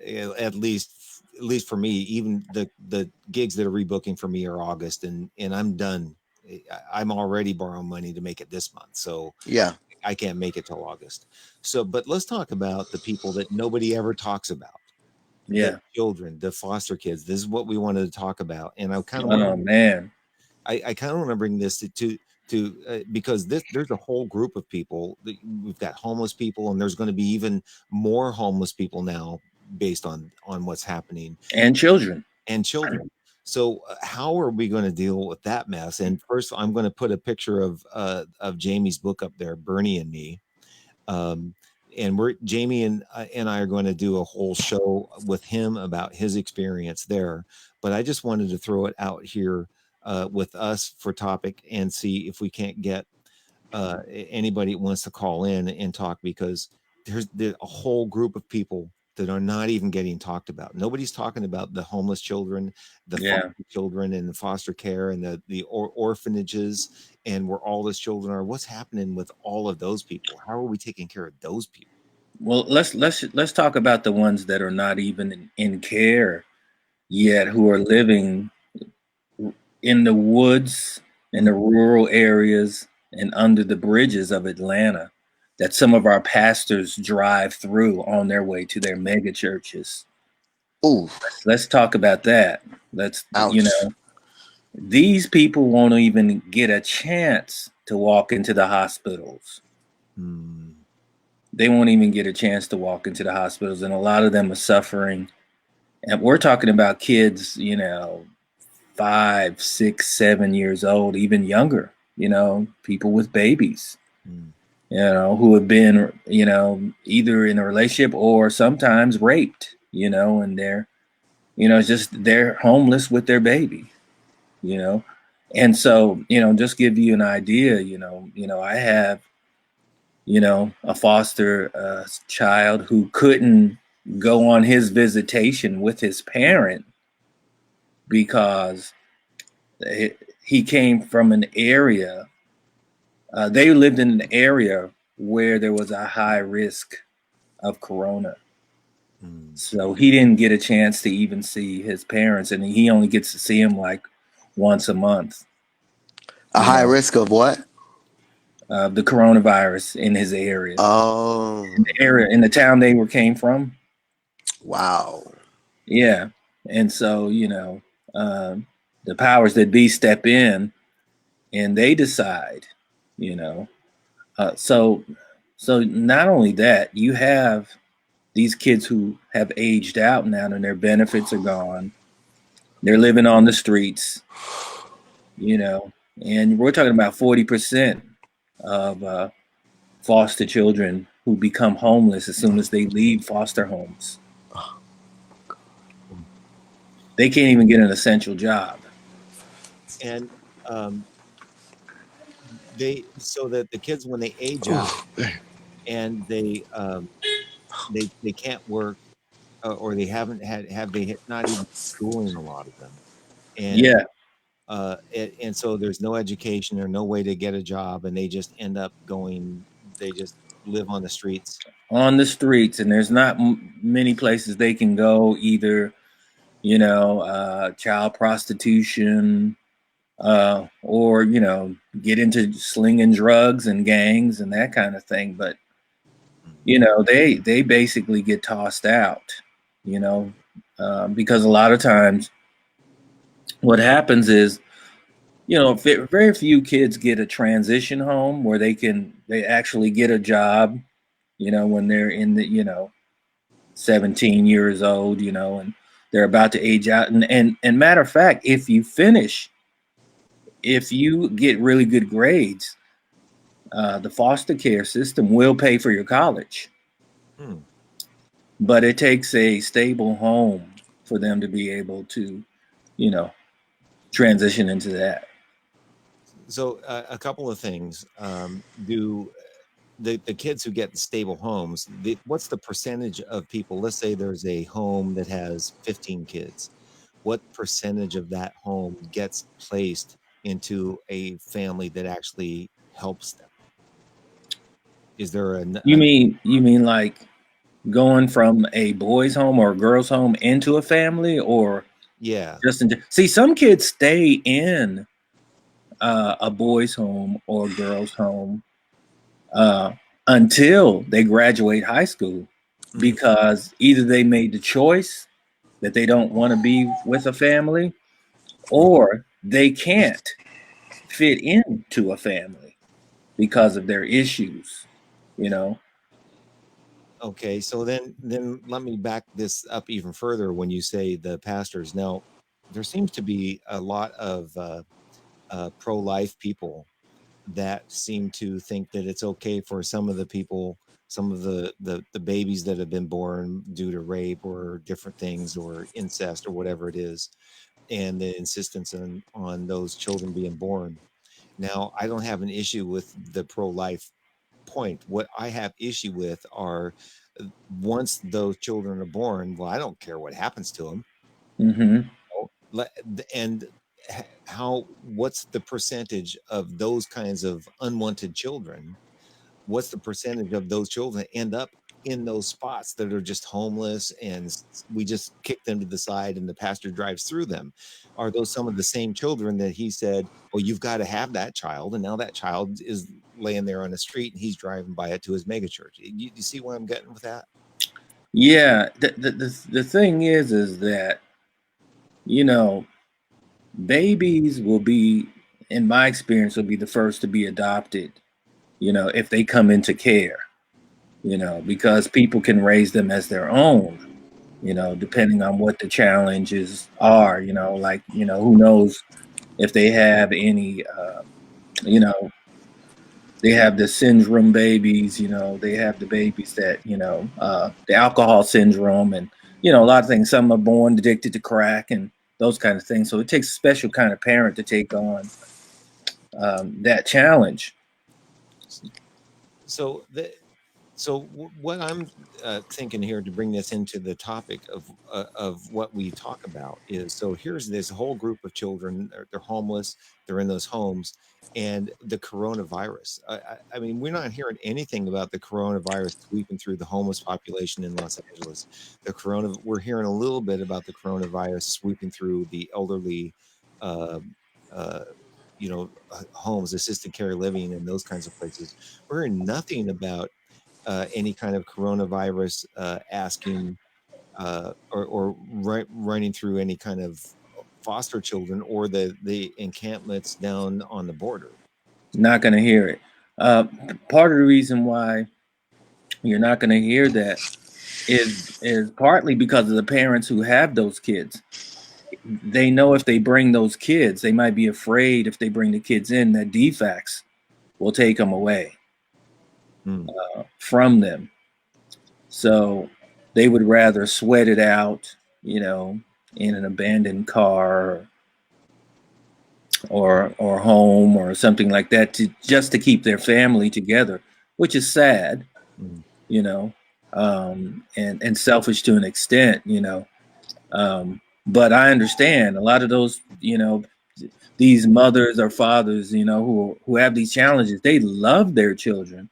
Speaker 2: At least for me, even the gigs that are rebooking for me are August, and I'm done. I'm already borrowing money to make it this month. So
Speaker 1: yeah,
Speaker 2: I can't make it till August. So, but let's talk about the people that nobody ever talks about.
Speaker 3: Yeah.
Speaker 2: The children, the foster kids. This is what we wanted to talk about. And I kind of I kind of want to bring this to because there's a whole group of people. We've got homeless people, and there's going to be even more homeless people now based on what's happening.
Speaker 3: And children.
Speaker 2: So how are we going to deal with that mess? And first, I'm going to put a picture of Jamie's book up there, Bernie and Me. And Jamie and I are going to do a whole show with him about his experience there. But I just wanted to throw it out here with us for topic and see if we can't get anybody that wants to call in and talk, because there's a whole group of people that are not even getting talked about. Nobody's talking about the homeless children, the foster children, and the foster care, and the orphanages, and where all those children are. What's happening with all of those people? How are we taking care of those people?
Speaker 3: Well, let's talk about the ones that are not even in care yet, who are living in the woods, in the rural areas, and under the bridges of Atlanta, that some of our pastors drive through on their way to their mega churches.
Speaker 1: Ooh,
Speaker 3: let's talk about that. These people won't even get a chance to walk into the hospitals. They won't even get a chance to walk into the hospitals, and a lot of them are suffering. And we're talking about kids, 5, 6, 7 years old, even younger, people with babies. Who have been, either in a relationship or sometimes raped, and they're, they're homeless with their baby, and so, just give you an idea, I have, a foster child who couldn't go on his visitation with his parent because he came from an area. They lived in an area where there was a high risk of corona.
Speaker 2: Mm.
Speaker 3: So he didn't get a chance to even see his parents, and he only gets to see them like once a month.
Speaker 4: A high risk of what?
Speaker 3: The coronavirus in his area.
Speaker 4: Oh,
Speaker 3: In the town they came from.
Speaker 4: wow.
Speaker 3: Yeah. And so, the powers that be step in and they decide, so not only that, you have these kids who have aged out now and their benefits are gone. They're living on the streets, and we're talking about 40% of foster children who become homeless as soon as they leave foster homes. They can't even get an essential job.
Speaker 2: And so that the kids, when they age out and they can't work, or they haven't have they not even schooling, a lot of them, and
Speaker 3: Yeah.
Speaker 2: And so there's no education or no way to get a job, and they just end up they just live on the streets.
Speaker 3: On the streets, and there's not many places they can go, either, child prostitution, or, get into slinging drugs and gangs and that kind of thing. But, they basically get tossed out, because a lot of times what happens is, very few kids get a transition home where they actually get a job, when they're in the, 17 years old, and they're about to age out. And matter of fact, if you get really good grades, the foster care system will pay for your college. But it takes a stable home for them to be able to, transition into that.
Speaker 2: So a couple of things. Do the kids who get stable homes, what's the percentage of people? Let's say there's a home that has 15 kids. What percentage of that home gets placed into a family that actually helps them? Is there
Speaker 3: You mean like going from a boys' home or a girls' home into a family, or see, some kids stay in a boys' home or girls' home until they graduate high school, because either they made the choice that they don't want to be with a family, or they can't fit into a family because of their issues,
Speaker 2: Okay, so then let me back this up even further. When you say the pastors, now there seems to be a lot of pro-life people that seem to think that it's okay for some of the people, some of the babies that have been born due to rape or different things or incest or whatever it is, and the insistence on those children being born. Now, I don't have an issue with the pro-life point. What I have issue with are, once those children are born, well, I don't care what happens to them. And what's the percentage of those kinds of unwanted children? What's the percentage of those children that end up in those spots that are just homeless, and we just kick them to the side and the pastor drives through them? Are those some of the same children that he said, oh, you've got to have that child, and now that child is laying there on the street and he's driving by it to his megachurch? You see where I'm getting with that?
Speaker 3: Yeah. The thing is that, babies will be, in my experience, will be the first to be adopted, if they come into care, because people can raise them as their own, depending on what the challenges are, like, who knows if they have any, they have the syndrome babies, they have the babies that, the alcohol syndrome, and, a lot of things. Some are born addicted to crack and those kind of things. So it takes a special kind of parent to take on that challenge.
Speaker 2: So So what I'm thinking here to bring this into the topic of what we talk about is, so here's this whole group of children. They're homeless. They're in those homes, and the coronavirus. I mean, we're not hearing anything about the coronavirus sweeping through the homeless population in Los Angeles. We're hearing a little bit about the coronavirus sweeping through the elderly. Uh, uh, homes, assisted care living, and those kinds of places. We're hearing nothing about any kind of coronavirus asking or running through any kind of foster children or the encampments down on the border.
Speaker 3: Not going to hear it. Part of the reason why you're not going to hear that is partly because of the parents who have those kids. They know if they bring those kids, they might be afraid if they bring the kids in that DFACS will take them away from them. So they would rather sweat it out, in an abandoned car or home or something like that, just to keep their family together, which is sad, and selfish to an extent, but I understand a lot of those, these mothers or fathers, who have these challenges. They love their children.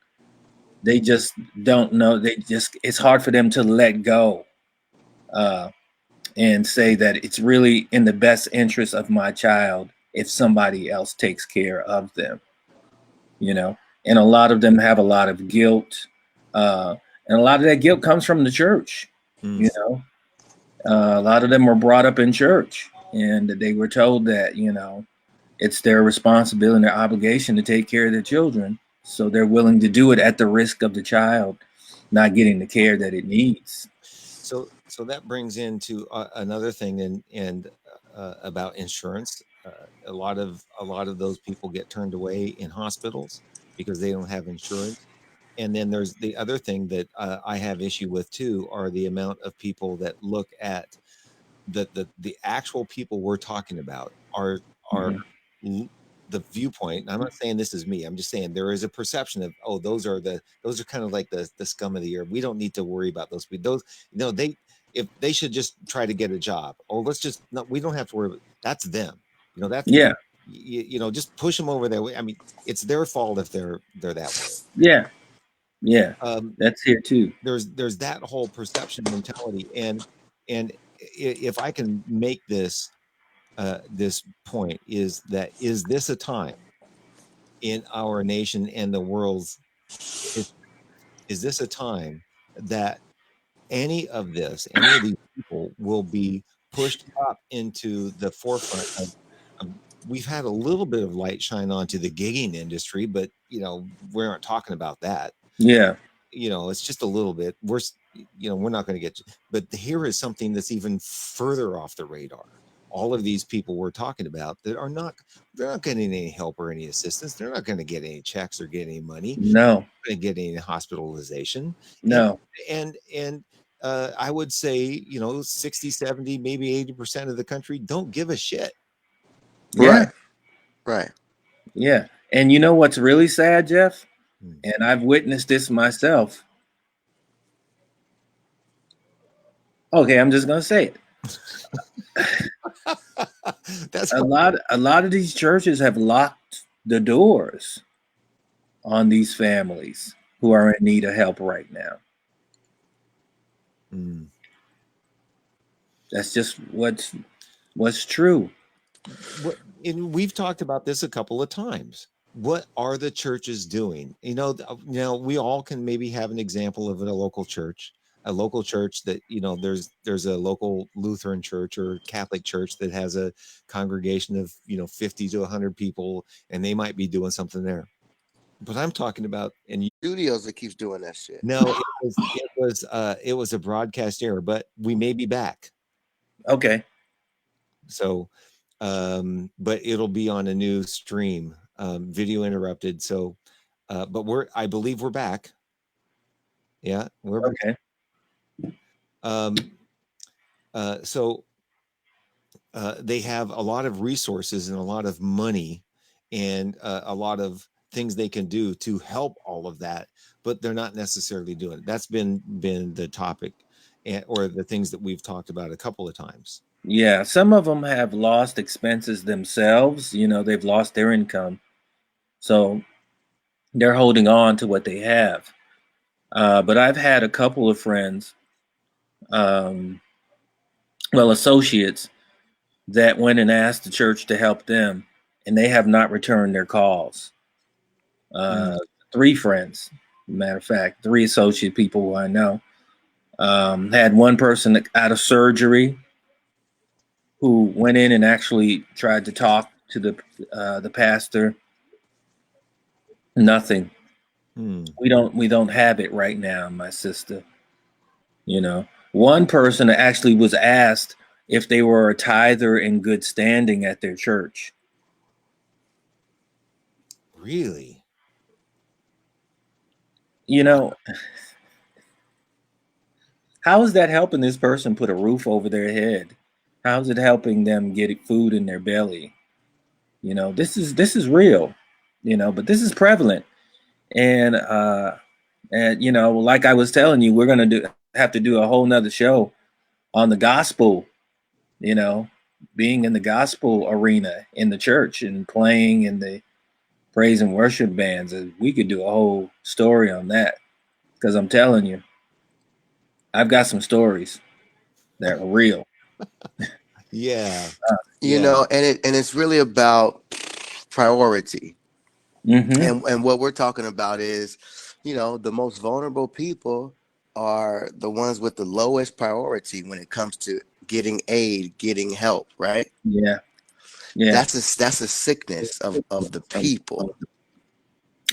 Speaker 3: They just don't know. It's hard for them to let go and say that it's really in the best interest of my child if somebody else takes care of them, and a lot of them have a lot of guilt. And a lot of that guilt comes from the church, a lot of them were brought up in church and they were told that, it's their responsibility and their obligation to take care of their children. So they're willing to do it at the risk of the child not getting the care that it needs.
Speaker 2: So that brings into another thing and about insurance. A lot of those people get turned away in hospitals because they don't have insurance. And then there's the other thing that I have issue with too, are the amount of people that look at the actual people we're talking about are the viewpoint. And I'm not saying this is me. I'm just saying there is a perception of, oh, those are kind of like the scum of the earth. We don't need to worry about those people. Those, if they should just try to get a job. Oh, we don't have to worry about that's them. That's just push them over there. I mean, it's their fault if they're that way.
Speaker 3: Yeah. That's here too.
Speaker 2: There's that whole perception mentality, and if I can make this point, is this a time in our nation and the world's history? Is this a time that any of these people will be pushed up into the forefront of we've had a little bit of light shine onto the gigging industry, but we aren't talking about that.
Speaker 3: Yeah.
Speaker 2: It's just a little bit. We're not going to get, but here is something that's even further off the radar. All of these people we're talking about that they're not getting any help or any assistance. They're not going to get any checks or get any money.
Speaker 3: No.
Speaker 2: They're not going to get any hospitalization.
Speaker 3: No.
Speaker 2: And I would say, 60, 70, maybe 80% of the country don't give a shit.
Speaker 3: Yeah.
Speaker 4: Right.
Speaker 3: Yeah. And you know what's really sad, Jeff? And I've witnessed this myself. Okay, I'm just gonna say it.
Speaker 2: That's
Speaker 3: a lot of these churches have locked the doors on these families who are in need of help right now. That's just what's true.
Speaker 2: And we've talked about this a couple of times. What are the churches doing? We all can maybe have an example of a local church that, there's a local Lutheran church or Catholic church that has a congregation of, 50 to 100 people, and they might be doing something there. But I'm talking about
Speaker 4: studios that keeps doing that shit.
Speaker 2: No, it was a broadcast error, but we may be back.
Speaker 3: Okay.
Speaker 2: So, but it'll be on a new stream. Video interrupted. So, but I believe we're back. Yeah, we're
Speaker 3: okay.
Speaker 2: So they have a lot of resources and a lot of money and a lot of things they can do to help all of that, but they're not necessarily doing it. That's been the topic, or the things that we've talked about a couple of times.
Speaker 3: Yeah, some of them have lost expenses themselves. You know, they've lost their income, so they're holding on to what they have. But I've had a couple of friends, um, well, associates, that went and asked the church to help them, and they have not returned their calls. Three friends, matter of fact, three associate people who I know, had one person out of surgery who went in and actually tried to talk to the pastor. Nothing. We don't have it right now, my sister. You know, one person actually was asked if they were a tither in good standing at their church.
Speaker 2: Really?
Speaker 3: You know, how is that helping this person put a roof over their head? How is it helping them get food in their belly? You know, this is real, you know, but this is prevalent. And you know, like I was telling you, we're gonna have to do a whole nother show on the gospel, you know, being in the gospel arena in the church and playing in the praise and worship bands. We could do a whole story on that, because I'm telling you, I've got some stories that are real.
Speaker 2: Yeah.
Speaker 4: You know, and it's really about priority.
Speaker 3: Mm-hmm.
Speaker 4: And what we're talking about is, you know, the most vulnerable people are the ones with the lowest priority when it comes to getting aid, getting help, right?
Speaker 3: Yeah. Yeah.
Speaker 4: That's a sickness of the people.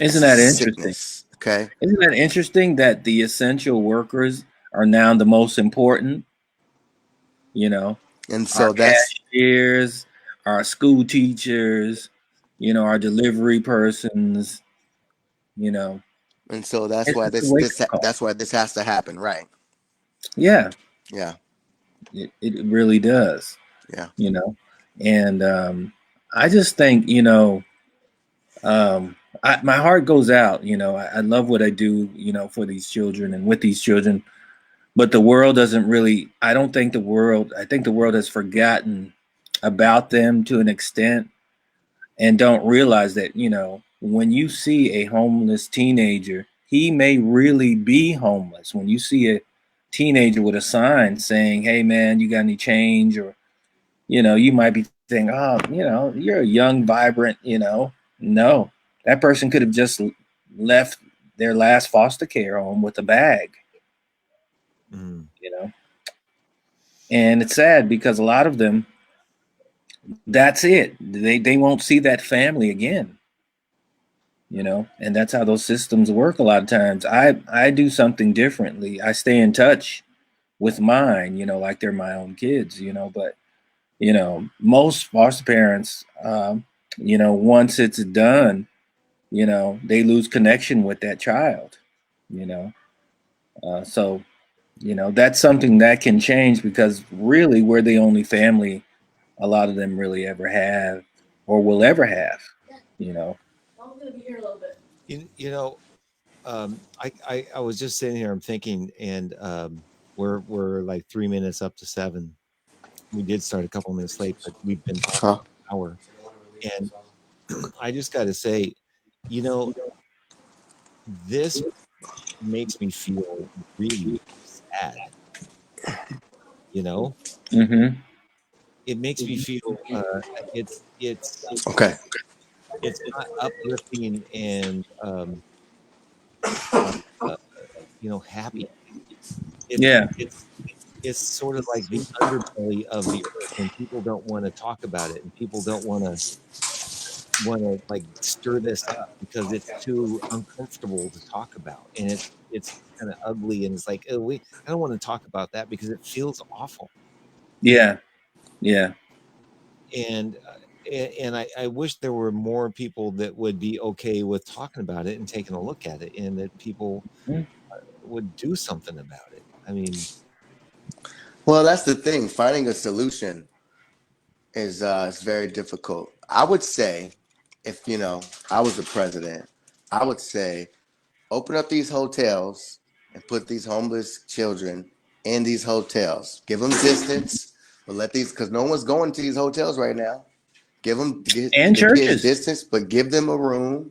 Speaker 3: Isn't
Speaker 4: That's
Speaker 3: that
Speaker 4: a
Speaker 3: interesting?
Speaker 4: sickness, okay?
Speaker 3: Isn't that interesting that the essential workers are now the most important? You know,
Speaker 4: And
Speaker 3: our
Speaker 4: so that's
Speaker 3: cashiers, our school teachers, you know, our delivery persons, you know.
Speaker 4: and so that's
Speaker 3: It's
Speaker 4: why
Speaker 3: just a
Speaker 4: this
Speaker 3: wake
Speaker 4: this
Speaker 3: up call.
Speaker 4: that's why this has to happen, right?
Speaker 3: Yeah,
Speaker 4: Yeah,
Speaker 3: it really does,
Speaker 4: yeah.
Speaker 3: you know. And I just think, you know, my heart goes out, you know. I love what I do, you know, for these children and with these children. But the world doesn't really, I don't think I think the world has forgotten about them to an extent, and don't realize that, you know, when you see a homeless teenager, he may really be homeless. When you see a teenager with a sign saying, "Hey man, you got any change?" Or, you know, you might be thinking, "Oh, you know, you're a young, vibrant," you know. No, that person could have just left their last foster care home with a bag, you know. And it's sad because a lot of them, that's it. They won't see that family again, you know. And that's how those systems work a lot of times. I do something differently. I stay in touch with mine, you know, like they're my own kids, you know. But, you know, most foster parents, you know, once it's done, you know, they lose connection with that child, you know. So, you know, that's something that can change, because really we're the only family a lot of them really ever have or will ever have, you know.
Speaker 2: You know, I was just sitting here, I'm thinking, and we're like 3 minutes up to 7. We did start a couple minutes late, but we've been talking
Speaker 4: Huh?
Speaker 2: an hour. And I just got to say, you know, this makes me feel really sad. You know,
Speaker 3: Mm-hmm.
Speaker 2: it makes me feel it's
Speaker 4: Okay.
Speaker 2: it's not uplifting and uh, you know, happy. It's
Speaker 3: Yeah.
Speaker 2: it's sort of like the underbelly of the earth, and people don't want to talk about it, and people don't want to like stir this up because it's too uncomfortable to talk about, and it's kind of ugly, and it's like, oh, I don't want to talk about that because it feels awful.
Speaker 3: Yeah. Yeah.
Speaker 2: And I wish there were more people that would be okay with talking about it and taking a look at it, and that people would do something about it. I mean,
Speaker 4: Well, that's the thing. Finding a solution is very difficult. I would say if I was the president, I would say, open up these hotels and put these homeless children in these hotels. Give them distance, but because no one's going to these hotels right now. Give
Speaker 3: And
Speaker 4: the kids
Speaker 3: churches.
Speaker 4: distance, but give them a room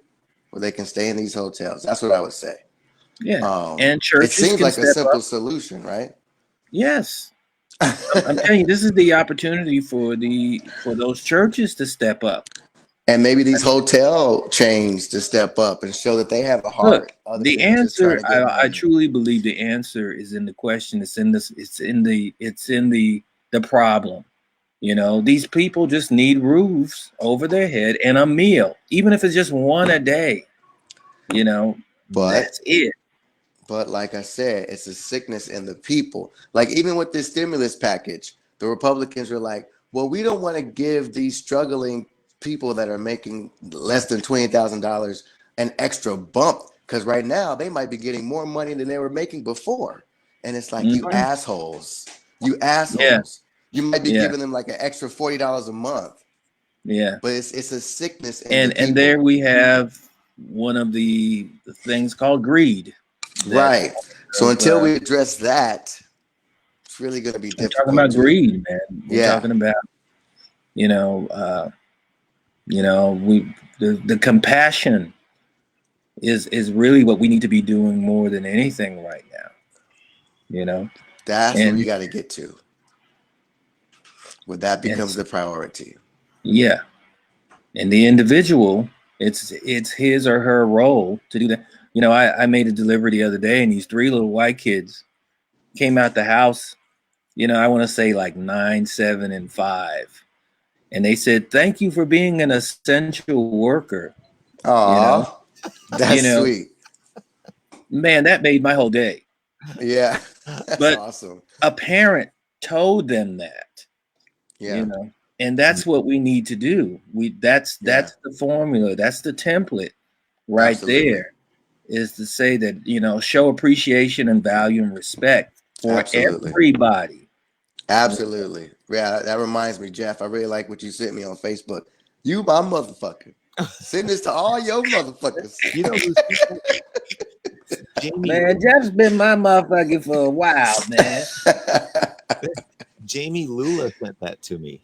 Speaker 4: where they can stay in these hotels. That's what I would say.
Speaker 3: Yeah. And
Speaker 4: It
Speaker 3: churches
Speaker 4: seems
Speaker 3: can
Speaker 4: like a
Speaker 3: step
Speaker 4: simple
Speaker 3: up.
Speaker 4: solution, right?
Speaker 3: Yes. I'm telling you, this is the opportunity for those churches to step up.
Speaker 4: And maybe these hotel chains to step up and show that they have a
Speaker 3: Look,
Speaker 4: heart other
Speaker 3: the
Speaker 4: than just trying
Speaker 3: answer,
Speaker 4: to get
Speaker 3: I
Speaker 4: money.
Speaker 3: truly believe the answer is in the question. It's in this. It's in the problem. These people just need roofs over their head and a meal, even if it's just one a day. That's it.
Speaker 4: But like I said, it's a sickness in the people. Like even with this stimulus package, the Republicans are like, well, we don't want to give these struggling people that are making less than $20,000 an extra bump, because right now they might be getting more money than they were making before. And it's like, you assholes.
Speaker 3: Yeah.
Speaker 4: You might be
Speaker 3: Yeah.
Speaker 4: giving them like an extra $40 a month.
Speaker 3: Yeah.
Speaker 4: But it's a sickness in the people.
Speaker 3: And there we have one of the things called greed.
Speaker 4: Right. So until we address that, it's really going to be difficult.
Speaker 3: We're talking about greed, man. We're talking about, the compassion is really what we need to be doing more than anything right now.
Speaker 4: That's where we got to get to. Where that becomes the priority.
Speaker 3: Yeah. And the individual, it's his or her role to do that. I made a delivery the other day, and these 3 little white kids came out the house, I want to say like 9, 7, and 5. And they said, "Thank you for being an essential worker."
Speaker 4: Oh, that's sweet.
Speaker 3: Man, that made my whole day.
Speaker 4: Yeah, that's awesome.
Speaker 3: A parent told them that.
Speaker 4: Yeah.
Speaker 3: And that's what we need to do. That's the formula. That's the template right there, is to say that, show appreciation and value and respect for everybody.
Speaker 4: Absolutely. Yeah, that reminds me, Jeff. I really like what you sent me on Facebook. You my motherfucker. Send this to all your motherfuckers.
Speaker 3: Man, Jeff's been my motherfucker for a while, man.
Speaker 2: Jamie Lula sent that to me.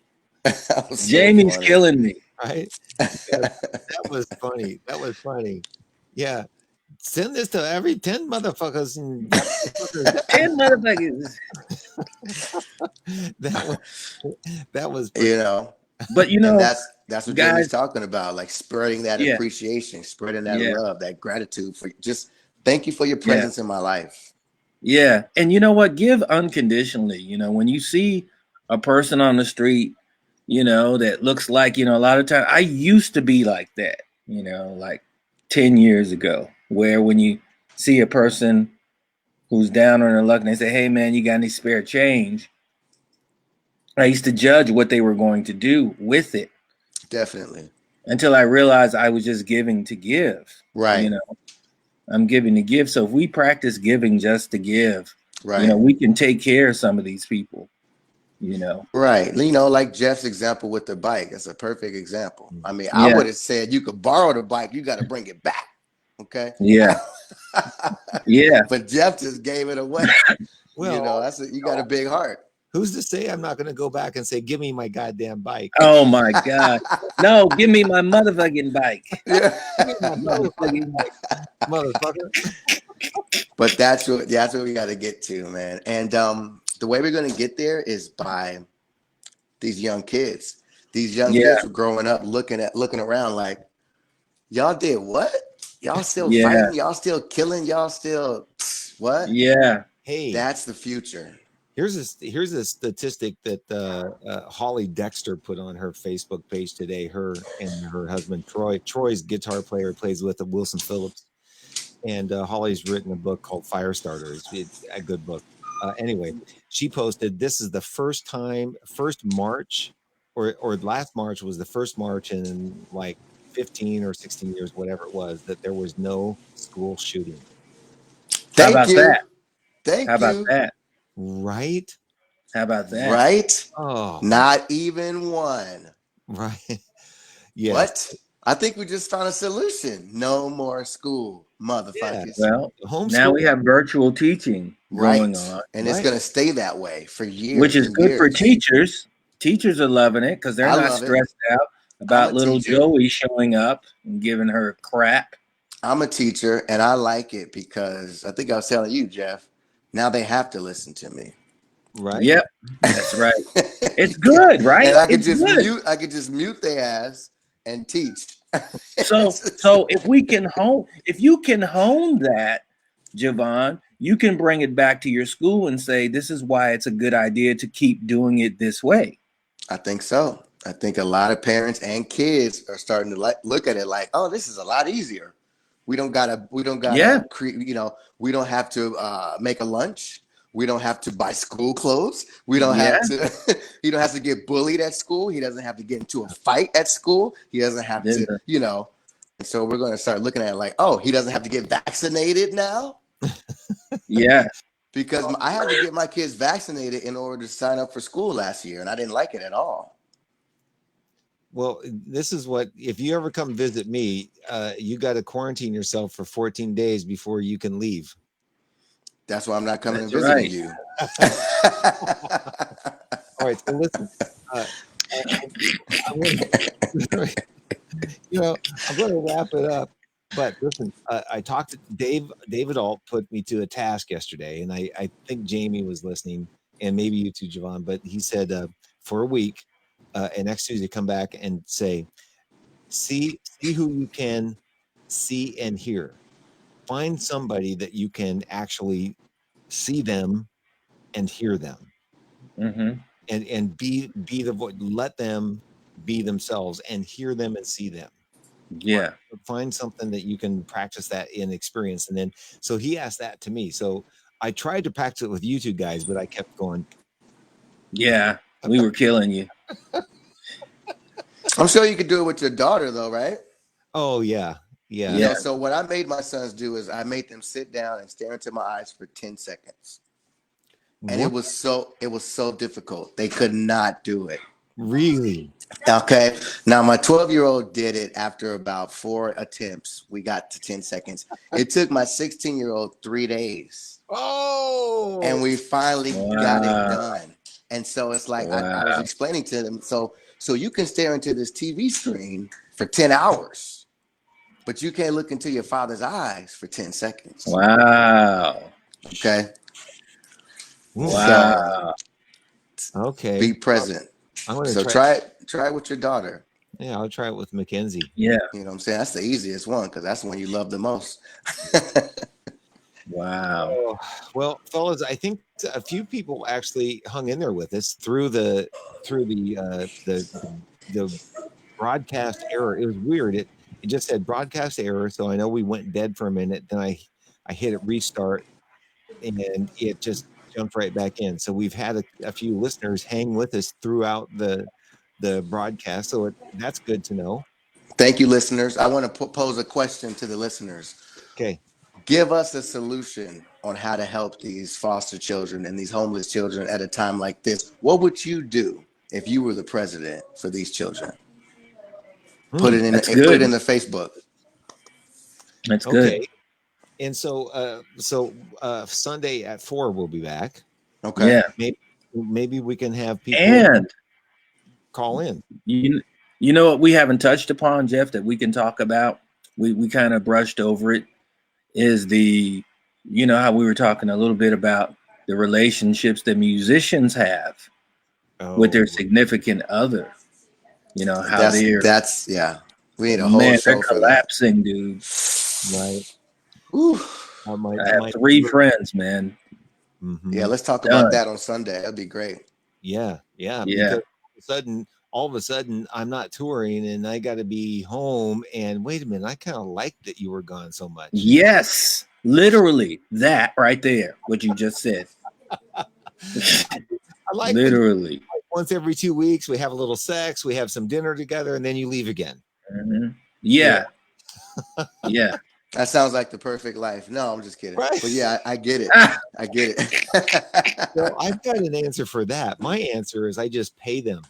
Speaker 3: Jamie's killing me.
Speaker 2: Right? That was funny. That was funny. Yeah. Send this to every 10 motherfuckers.
Speaker 3: 10 motherfuckers.
Speaker 2: That was
Speaker 3: But
Speaker 4: and that's what Jamie's talking about, like spreading that appreciation, spreading that love, that gratitude for just thank you for your presence in my life.
Speaker 3: Yeah. And you know what? Give unconditionally. When you see a person on the street, that looks like, a lot of times I used to be like that, like 10 years ago, where when you see a person who's down on their luck and they say, "Hey man, you got any spare change?" I used to judge what they were going to do with it.
Speaker 4: Definitely.
Speaker 3: Until I realized I was just giving to give.
Speaker 4: Right.
Speaker 3: I'm giving to give. So if we practice giving just to give,
Speaker 4: right,
Speaker 3: we can take care of some of these people.
Speaker 4: Right. Like Jeff's example with the bike. That's a perfect example. I mean, I would have said you could borrow the bike, you got to bring it back. Okay.
Speaker 3: Yeah. Yeah.
Speaker 4: But Jeff just gave it away. Well, you got a big heart.
Speaker 2: Who's to say I'm not going to go back and say, "Give me my goddamn bike"?
Speaker 3: Oh my God. No, give me my motherfucking bike.
Speaker 4: Yeah.
Speaker 2: Motherfucker.
Speaker 4: But that's what we got to get to, man. And the way we're going to get there is by these young kids. These young kids are growing up looking around like, y'all did what? Y'all still fighting? Y'all still killing? Y'all still what?
Speaker 3: Yeah.
Speaker 2: Hey,
Speaker 4: that's the future.
Speaker 2: Here's a statistic that Holly Dexter put on her Facebook page today. Her and her husband Troy. Troy's guitar player, plays with Wilson Phillips, and Holly's written a book called Firestarter. It's a good book. Anyway, she posted, "This is the first March, or last March was the first March in like 15 or 16 years, whatever it was, that there was no school shooting."
Speaker 3: How about that?
Speaker 4: How
Speaker 3: about that?
Speaker 2: Right?
Speaker 3: How about that?
Speaker 4: Right?
Speaker 2: Oh,
Speaker 4: not even one.
Speaker 2: Right. Yes.
Speaker 4: What? I think we just found a solution. No more school, motherfuckers.
Speaker 3: Well,
Speaker 2: Homeschool.
Speaker 3: now we have virtual teaching going on,
Speaker 4: And it's
Speaker 2: Right.
Speaker 4: going to stay that way for years.
Speaker 3: which is
Speaker 4: and
Speaker 3: good for
Speaker 4: years.
Speaker 3: teachers. Teachers are loving it because they're
Speaker 4: I
Speaker 3: not
Speaker 4: love it.
Speaker 3: stressed out about
Speaker 4: a
Speaker 3: little
Speaker 4: teacher.
Speaker 3: Joey showing up and giving her crap.
Speaker 4: I'm a teacher and I like it because I think I was telling you, Jeff, now they have to listen to me.
Speaker 2: Right.
Speaker 3: Yep, that's right. It's good, right?
Speaker 4: And I could
Speaker 3: It's
Speaker 4: just
Speaker 3: good.
Speaker 4: mute their ass and teach.
Speaker 3: So if you can hone that, Javon, you can bring it back to your school and say, this is why it's a good idea to keep doing it this way.
Speaker 4: I think so. I think a lot of parents and kids are starting to look at it like, oh, this is a lot easier. We don't gotta
Speaker 3: Yeah.
Speaker 4: we don't have to make a lunch. We don't have to buy school clothes. We don't have to he don't have to get bullied at school. He doesn't have to get into a fight at school. He doesn't have to, And so we're going to start looking at it like, oh, he doesn't have to get vaccinated now.
Speaker 3: Yeah.
Speaker 4: Because I had to get my kids vaccinated in order to sign up for school last year, and I didn't like it at all.
Speaker 2: Well, this is what, if you ever come visit me, you got to quarantine yourself for 14 days before you can leave.
Speaker 4: That's why I'm not coming
Speaker 3: That's
Speaker 4: and visiting
Speaker 3: right.
Speaker 4: you.
Speaker 2: All right, so listen, I'm going to wrap it up. But listen, I talked to David Alt put me to a task yesterday, and I think Jamie was listening, and maybe you too, Javon. But he said for a week, and next Tuesday come back and say, see who you can see and hear. Find somebody that you can actually see them and hear them, and be the voice. Let them be themselves and hear them and see them.
Speaker 3: Yeah.
Speaker 2: Find something that you can practice that in experience. And then, so he asked that to me. So I tried to practice it with you two guys, but I kept going.
Speaker 3: Yeah. We were killing you.
Speaker 4: I'm sure you could do it with your daughter, though, right?
Speaker 2: Oh, yeah. Yeah.
Speaker 3: Yeah.
Speaker 4: So what I made my sons do is I made them sit down and stare into my eyes for 10 seconds. And it was so difficult. They could not do it.
Speaker 2: Really?
Speaker 4: Okay. Now my 12-year-old did it after about 4 attempts. We got to 10 seconds. It took my 16-year-old 3 days.
Speaker 2: Oh.
Speaker 4: And we finally got it done. And so it's like I was explaining to them. So you can stare into this TV screen for 10 hours. But you can't look into your father's eyes for 10 seconds.
Speaker 3: Wow.
Speaker 4: Okay.
Speaker 3: Wow.
Speaker 4: So,
Speaker 2: okay.
Speaker 4: be present.
Speaker 2: I'm gonna
Speaker 4: So try it with your daughter.
Speaker 2: Yeah, I'll try it with Mackenzie.
Speaker 3: Yeah.
Speaker 4: You know what I'm saying? That's the easiest one because that's the one you love the most.
Speaker 3: Wow.
Speaker 2: Oh, well, fellas, I think a few people actually hung in there with us through the broadcast error. It was weird. It just said broadcast error, so I know we went dead for a minute. Then I hit it restart, and it just jumped right back in. So we've had a few listeners hang with us throughout the broadcast, so that's good to know.
Speaker 4: Thank you, listeners. I want to pose a question to the listeners.
Speaker 2: Okay.
Speaker 4: Give us a solution on how to help these foster children and these homeless children at a time like this. What would you do if you were the president for these children? Put it in the Facebook.
Speaker 3: That's good.
Speaker 2: Okay. And so Sunday at 4 we'll be back.
Speaker 4: Okay.
Speaker 3: Yeah.
Speaker 2: Maybe we can have people
Speaker 3: And
Speaker 2: call in.
Speaker 3: you know what we haven't touched upon, Jeff, that we can talk about? We kind of brushed over it, is how we were talking a little bit about the relationships that musicians have with their significant other. You know, how we need a whole show
Speaker 4: they're
Speaker 3: for collapsing, that. Dude.
Speaker 2: Right.
Speaker 3: I have 3 friends, man.
Speaker 2: Mm-hmm.
Speaker 4: Yeah, let's talk about that on Sunday. That'd be great.
Speaker 2: Yeah. Because all of a sudden, I'm not touring and I got to be home. And wait a minute, I kind of like that you were gone so much.
Speaker 3: Yes, literally that right there. What you just said.
Speaker 2: I like
Speaker 3: literally.
Speaker 2: Once every 2 weeks, we have a little sex, we have some dinner together, and then you leave again.
Speaker 3: Mm-hmm. Yeah. Yeah.
Speaker 4: That sounds like the perfect life. No, I'm just kidding.
Speaker 2: Right.
Speaker 4: But yeah, I get it. I get it.
Speaker 2: Well, I've got an answer for that. My answer is I just pay them.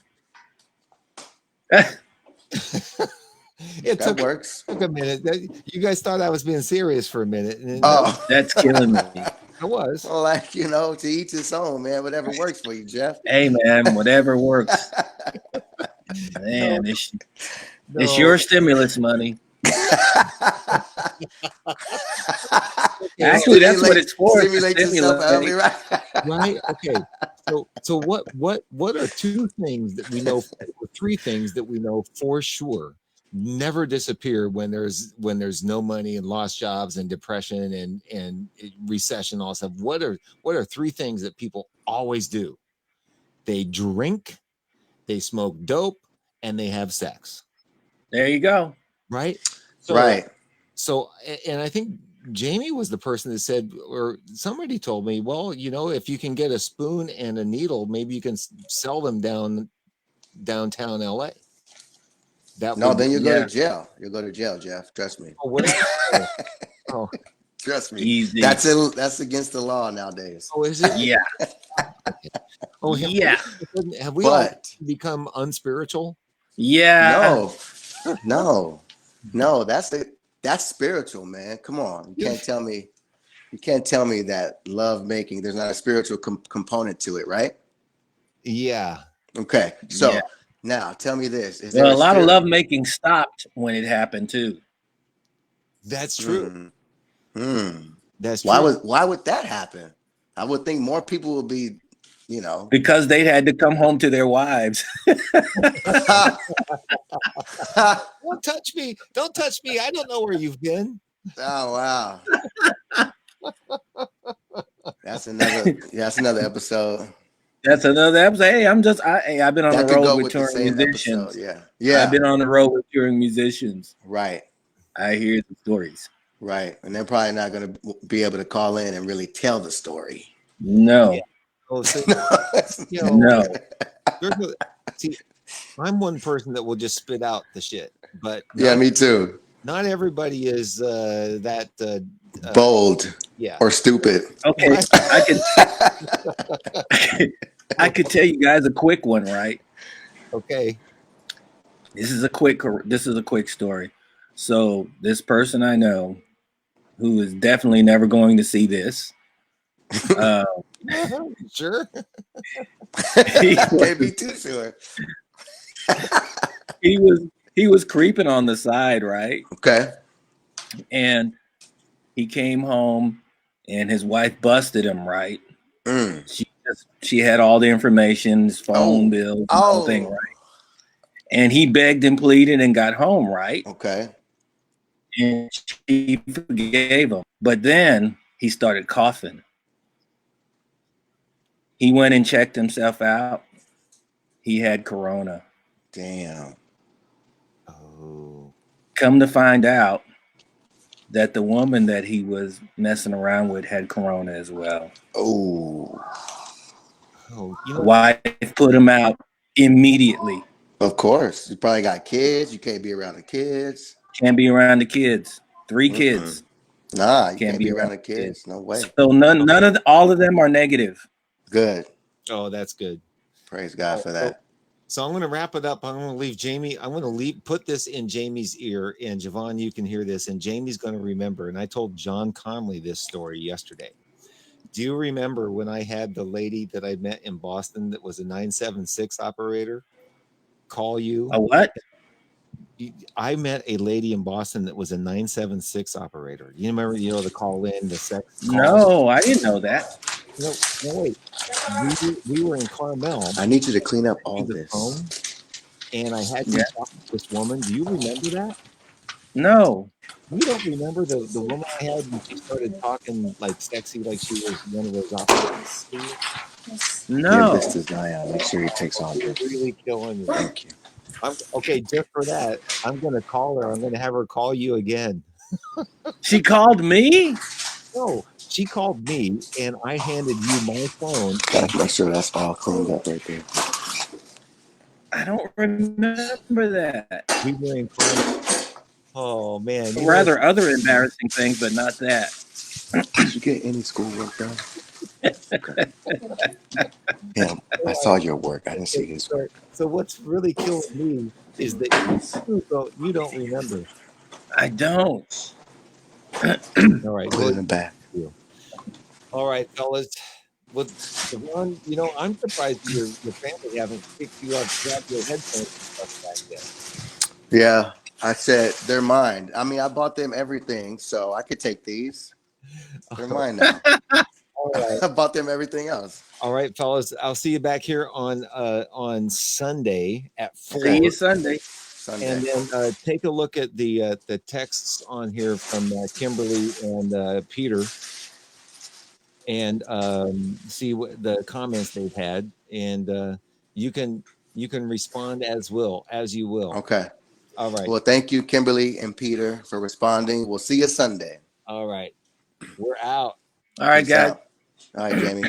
Speaker 2: It
Speaker 4: That works.
Speaker 2: took a minute. You guys thought I was being serious for a minute, and
Speaker 4: Oh,
Speaker 3: That's killing me.
Speaker 2: I was.
Speaker 4: well, like, you know, to each his own, man. Whatever works for you, Jeff.
Speaker 3: Hey, man, whatever works. Man, it's your stimulus money. Actually, that's what it's for.
Speaker 4: Stimulate yourself early, right?
Speaker 2: Right. Okay. So what are two things that we know, or three things that we know for sure never disappear when there's no money and lost jobs and depression and recession, all stuff? What are three things that people always do? They drink, they smoke dope, and they have sex.
Speaker 3: There you go.
Speaker 2: Right.
Speaker 4: Right.
Speaker 2: So, and I think Jamie was the person that said, or somebody told me, well, you know, if you can get a spoon and a needle, maybe you can sell them downtown LA.
Speaker 4: Then you go to jail. You'll go to jail, Jeff. Trust me.
Speaker 2: Oh,
Speaker 4: trust me.
Speaker 3: Easy.
Speaker 4: That's against the law nowadays.
Speaker 2: Oh, is it?
Speaker 3: Yeah.
Speaker 2: Oh, have we all become unspiritual?
Speaker 3: Yeah.
Speaker 4: No. That's spiritual, man. Come on. You can't tell me that love making, there's not a spiritual component to it, right?
Speaker 2: Yeah.
Speaker 4: Okay. So now tell me this.
Speaker 3: A lot of love making stopped when it happened too.
Speaker 2: That's true.
Speaker 4: That's true. Why would that happen? I would think more people would be, you know,
Speaker 3: because they had to come home to their wives.
Speaker 2: Don't touch me. Don't touch me. I don't know where you've been.
Speaker 4: Oh, wow. That's another episode.
Speaker 3: That's another episode. Hey, I've been on the road with touring musicians.
Speaker 4: Episode, yeah.
Speaker 3: I've been on the road with touring musicians.
Speaker 4: Right.
Speaker 3: I hear the stories.
Speaker 4: Right. And they're probably not going to be able to call in and really tell the story.
Speaker 3: No.
Speaker 2: Yeah. Oh, so,
Speaker 3: no.
Speaker 2: See, I'm one person that will just spit out the shit, but
Speaker 4: me too.
Speaker 2: Not everybody is that
Speaker 4: bold, or stupid.
Speaker 3: Okay, I could tell you guys a quick one, right?
Speaker 2: Okay.
Speaker 3: This is a quick story. So this person I know, who is definitely never going to see this.
Speaker 2: Sure.
Speaker 4: Can't be too sure.
Speaker 3: He was creeping on the side, right?
Speaker 4: Okay.
Speaker 3: And he came home and his wife busted him, right? She had all the information, his phone bill, the whole thing, right? And he begged and pleaded and got home, right?
Speaker 4: Okay.
Speaker 3: And she forgave him. But then he started coughing. He went and checked himself out. He had corona.
Speaker 4: Damn.
Speaker 2: Oh.
Speaker 3: Come to find out that the woman that he was messing around with had corona as well.
Speaker 4: Oh.
Speaker 3: Wife put him out immediately.
Speaker 4: Of course. You probably got kids. You can't be around the kids.
Speaker 3: Can't be around the kids. 3 kids.
Speaker 4: Nah, you can't be around the kids. No way.
Speaker 3: So all of them are negative.
Speaker 4: Good.
Speaker 2: Oh, that's good.
Speaker 4: Praise God for that.
Speaker 2: So I'm going to wrap it up. I'm going to leave Jamie. I'm going to put this in Jamie's ear, and Javon, you can hear this, and Jamie's going to remember. And I told John Conley this story yesterday. Do you remember when I had the lady that I met in Boston that was a 976 operator call you?
Speaker 3: A what?
Speaker 2: I met a lady in Boston that was a 976 operator. You remember, the call in, the sex call?
Speaker 3: No, I didn't know that.
Speaker 2: No, wait. We were in Carmel.
Speaker 4: I need you to clean up all this.
Speaker 2: Phone, and I had to talk to this woman. Do you remember that?
Speaker 3: No.
Speaker 2: You don't remember the woman I had when she started talking like sexy, like she was one of those operators?
Speaker 3: No.
Speaker 4: Give this to Zion. Make sure he takes all this.
Speaker 2: Really killing me.
Speaker 4: Thank you.
Speaker 2: Okay, just for that, I'm going to call her. I'm going to have her call you again.
Speaker 3: She called me?
Speaker 2: No, she called me, and I handed you my phone.
Speaker 4: Gotta make sure that's all cleaned up right there.
Speaker 3: I don't remember that.
Speaker 2: We were in Carmel. Oh, man.
Speaker 3: Rather other embarrassing things, but not that.
Speaker 4: Did you get any schoolwork done? Yeah, I saw your work. I didn't see his work.
Speaker 2: So what's really killing me is that you don't remember.
Speaker 3: I don't.
Speaker 2: All right.
Speaker 4: Put it in the back.
Speaker 2: All right, fellas. Well, Devon, I'm surprised your family haven't kicked you off, grabbed your headphones and stuff back yet.
Speaker 4: Yeah, I said they're mine. I mean, I bought them everything, so I could take these. They're mine now.
Speaker 2: All right.
Speaker 4: I bought them everything else.
Speaker 2: All right, fellas. I'll see you back here on Sunday at 4.
Speaker 3: See you Sunday.
Speaker 2: And then take a look at the texts on here from Kimberly and Peter, and see what the comments they've had, and you can respond as you will.
Speaker 4: Okay.
Speaker 2: All right.
Speaker 4: Well, thank you, Kimberly and Peter, for responding. We'll see you Sunday.
Speaker 2: All right. We're out.
Speaker 3: All right,
Speaker 4: Peace
Speaker 3: guys.
Speaker 4: out. All right, Jamie.